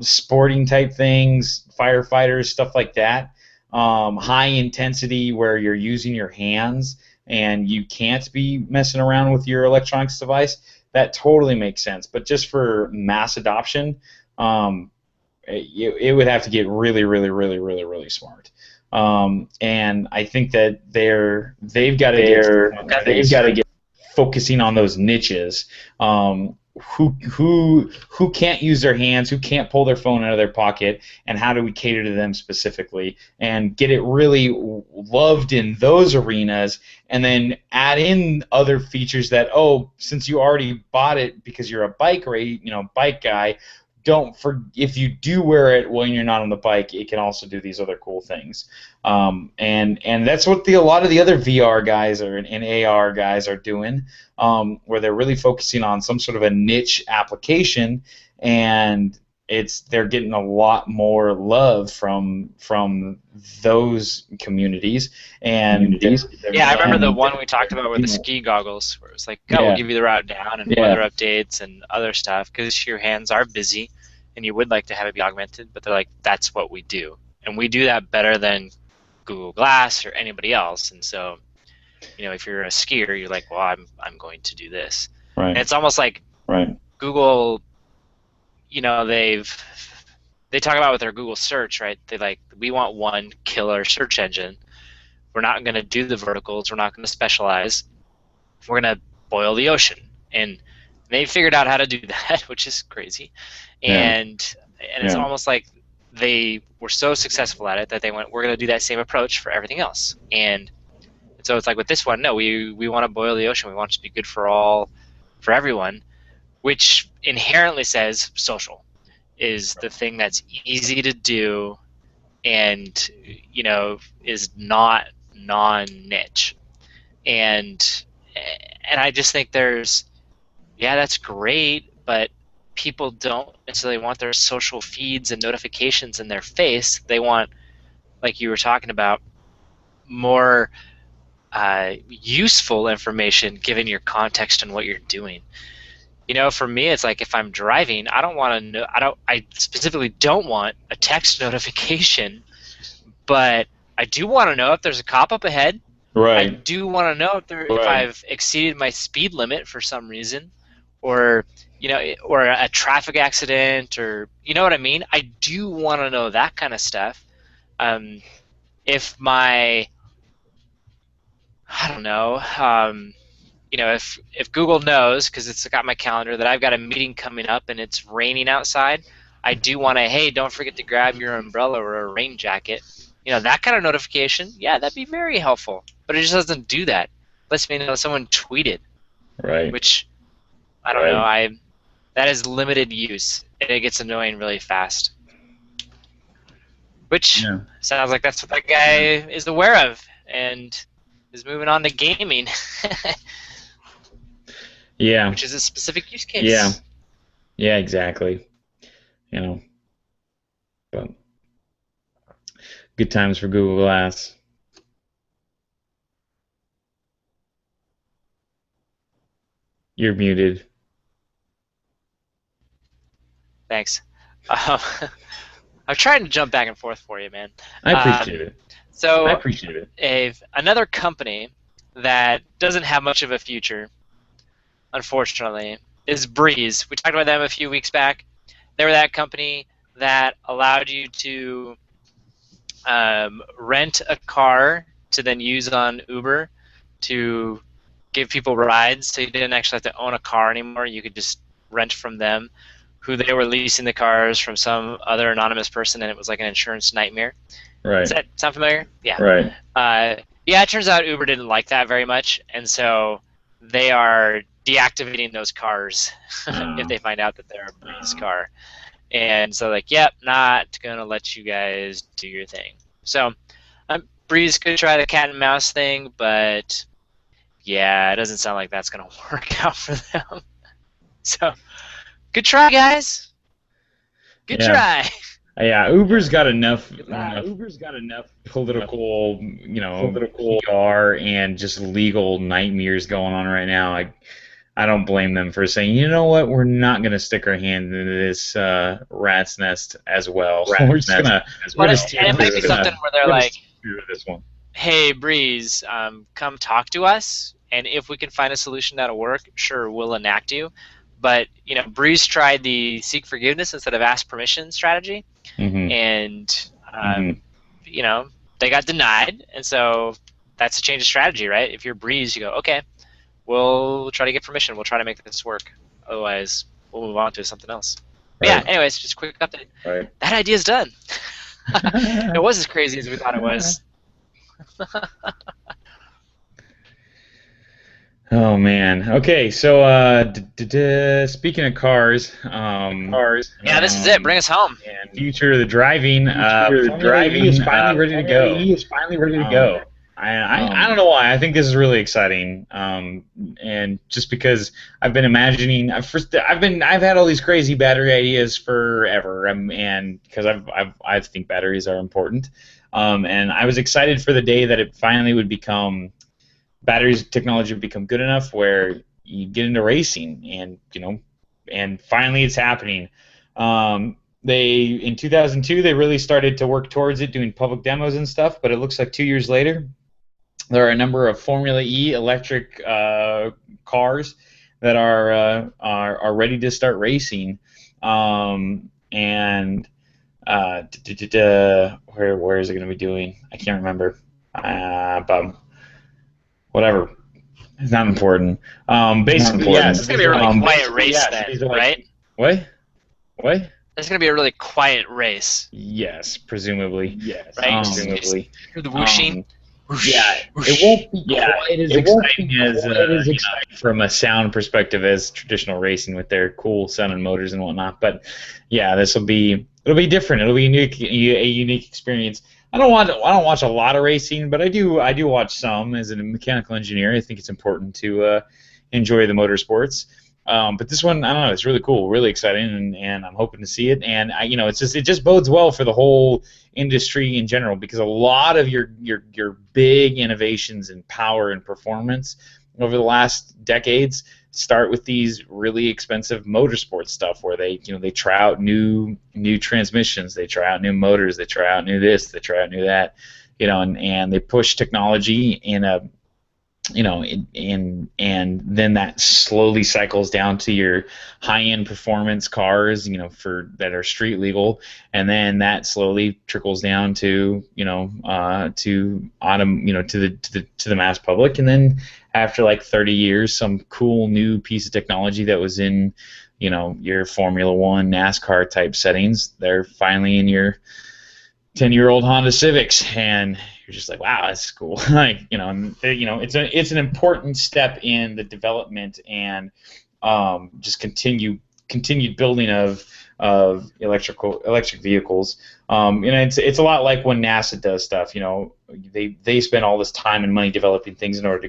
sporting type things, firefighters, stuff like that. High intensity where you're using your hands and you can't be messing around with your electronics device. That totally makes sense. But just for mass adoption, it would have to get really, really, really, really, really smart. And I think that they've got to get focusing on those niches. Who can't use their hands, who can't pull their phone out of their pocket, and how do we cater to them specifically and get it really loved in those arenas, and then add in other features that, since you already bought it because you're a bike guy, if you do wear it when you're not on the bike, it can also do these other cool things. And that's what a lot of the other VR guys and AR guys are doing, where they're really focusing on some sort of a niche application, and they're getting a lot more love from those communities. And I remember the one we talked about with the ski goggles, where it was like, we'll give you the route down and weather updates and other stuff, because your hands are busy and you would like to have it be augmented, but they're like, that's what we do, and we do that better than Google Glass or anybody else. And so, if you're a skier, you're like, well, I'm going to do this. Right. And it's almost like Google, they talk about with their Google search, right? We want one killer search engine. We're not going to do the verticals. We're not going to specialize. We're going to boil the ocean. And they figured out how to do that, which is crazy. And it's almost like they were so successful at it that they went, we're going to do that same approach for everything else. And so it's like with this one, no, we want to boil the ocean. We want it to be good for everyone, which inherently says social is the thing that's easy to do and, is not non-niche. And I just think that's great, but people don't necessarily want their social feeds and notifications in their face. They want, like you were talking about, more useful information given your context and what you're doing. For me, it's like if I'm driving, I don't want to know. I specifically don't want a text notification, but I do want to know if there's a cop up ahead. Right. I do want to know if I've exceeded my speed limit for some reason, or or a traffic accident, or you know what I mean. I do want to know that kind of stuff. If if Google knows, because it's got my calendar, that I've got a meeting coming up and it's raining outside, I do want to, hey, don't forget to grab your umbrella or a rain jacket. that kind of notification, yeah, that'd be very helpful. But it just doesn't do that. It lets me know someone tweeted. Right. Which, I don't know, that is limited use, and it gets annoying really fast. Which sounds like that's what that guy is aware of, and is moving on to gaming. Yeah. Which is a specific use case. Yeah. Yeah, exactly. But good times for Google Glass. You're muted. Thanks. I'm trying to jump back and forth for you, man. I appreciate it. So I appreciate it. Another company that doesn't have much of a future, unfortunately, is Breeze. We talked about them a few weeks back. They were that company that allowed you to rent a car to then use on Uber to give people rides, so you didn't actually have to own a car anymore. You could just rent from them, who they were leasing the cars from some other anonymous person, and it was like an insurance nightmare. Right. Does that sound familiar? Yeah. Right. Yeah, it turns out Uber didn't like that very much, and so they are deactivating those cars if they find out that they're a Breeze car. And so, like, yep, not going to let you guys do your thing. So Breeze could try the cat and mouse thing, but yeah, it doesn't sound like that's going to work out for them. So, good try, guys. Good try. Yeah, Uber's got enough political, PR and just legal nightmares going on right now. I don't blame them for saying, you know what, we're not going to stick our hand into this rat's nest as well. We're just gonna. It might be something where they're like, this one. Hey, Breeze, come talk to us, and if we can find a solution that'll work, sure, we'll enact you. But Breeze tried the seek forgiveness instead of ask permission strategy, and they got denied, and so that's a change of strategy, right? If you're Breeze, you go, okay, we'll try to get permission, we'll try to make this work, otherwise we'll move on to something else. But yeah, anyways, just a quick update. Right. That idea's done. It was as crazy as we thought it was. Oh man. Okay, so speaking of cars, yeah, this is it. Bring us home. And future of the driving. Driving is finally ready to go. I don't know why. I think this is really exciting, and just because I've been imagining, I've had all these crazy battery ideas forever, and because I think batteries are important, and I was excited for the day that it finally would become. Batteries technology would become good enough where you get into racing, and finally it's happening. In 2002 they really started to work towards it, doing public demos and stuff. But it looks like 2 years later, there are a number of Formula E electric cars that are ready to start racing, and where is it going to be doing? I can't remember. But whatever, it's not important. Basically, yes, it's gonna be a really quiet race, right? What? It's gonna be a really quiet race. Yes, presumably. Yes, right. Presumably. Hear the whooshing. It won't be quite as exciting as from a sound perspective as traditional racing with their cool sounding motors and whatnot. But yeah, it'll be different. It'll be a unique experience. I don't watch a lot of racing, but I do watch some. As a mechanical engineer, I think it's important to enjoy the motorsports. But this one, I don't know, it's really cool, really exciting, and I'm hoping to see it. And it just bodes well for the whole industry in general, because a lot of your big innovations in power and performance over the last decades start with these really expensive motorsports stuff, where they try out new transmissions, they try out new motors, they try out new this, they try out new that, and they push technology in a and then that slowly cycles down to your high-end performance cars, that are street legal, and then that slowly trickles down to to the mass public, and then after like 30 years, some cool new piece of technology that was in your Formula One, NASCAR type settings, they're finally in your 10-year-old Honda Civics, and you're just like, wow, that's cool. Like, it's an important step in the development and just continued building of electric vehicles. It's a lot like when NASA does stuff. They spend all this time and money developing things in order to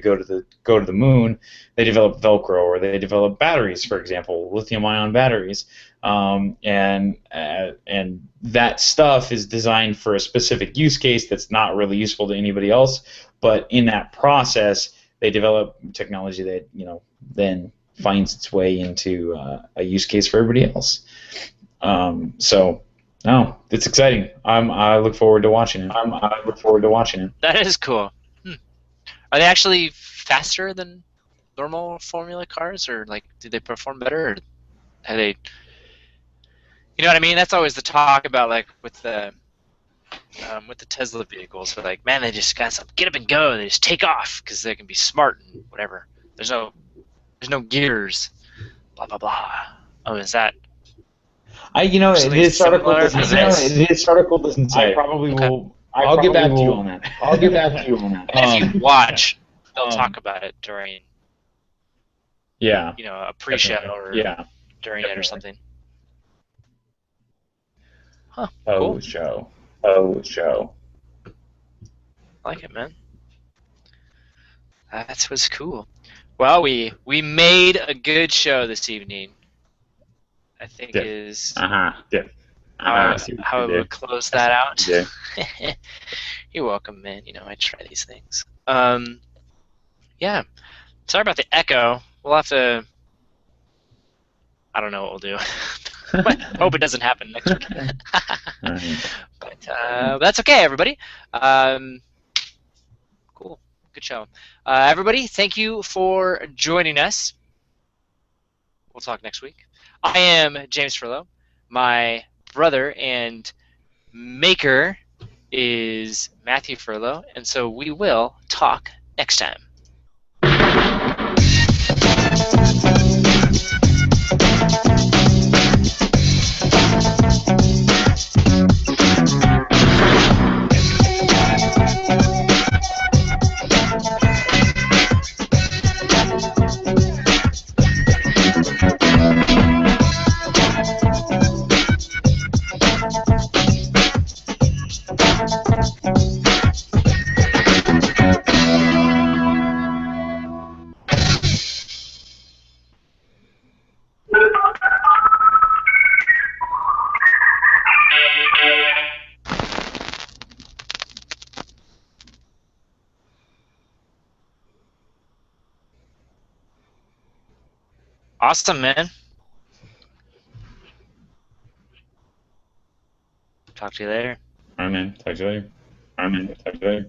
go to the moon. They develop Velcro, or they develop batteries, for example, lithium-ion batteries. And that stuff is designed for a specific use case that's not really useful to anybody else. But in that process, they develop technology that then finds its way into a use case for everybody else. So, no, it's exciting. I look forward to watching it. I look forward to watching it. That is cool. Are they actually faster than normal Formula cars, or like, do they perform better, or have they? You know what I mean? That's always the talk about, like with the Tesla vehicles. But like, man, they just got some get up and go. They just take off because they can be smart and whatever. There's no gears. Blah blah blah. Oh, is that? This article doesn't say. This article doesn't say. I probably will. I'll get back to you on that. I'll get back to you on that. If you watch, they'll talk about it during. Yeah. A pre-show or during it or something. Huh. Cool. Show. I like it, man. That was cool. Well, we made a good show this evening. I think is how I would close that out. Yeah. You're welcome, man. I try these things. Yeah. Sorry about the echo. We'll have to. I don't know what we'll do. But hope it doesn't happen next week. But that's okay, everybody. Cool. Good show. Everybody, thank you for joining us. We'll talk next week. I am James Furlo. My brother and maker is Matthew Furlo, and so we will talk next time. Awesome, man. Talk to you later. All right, man. Talk to you later.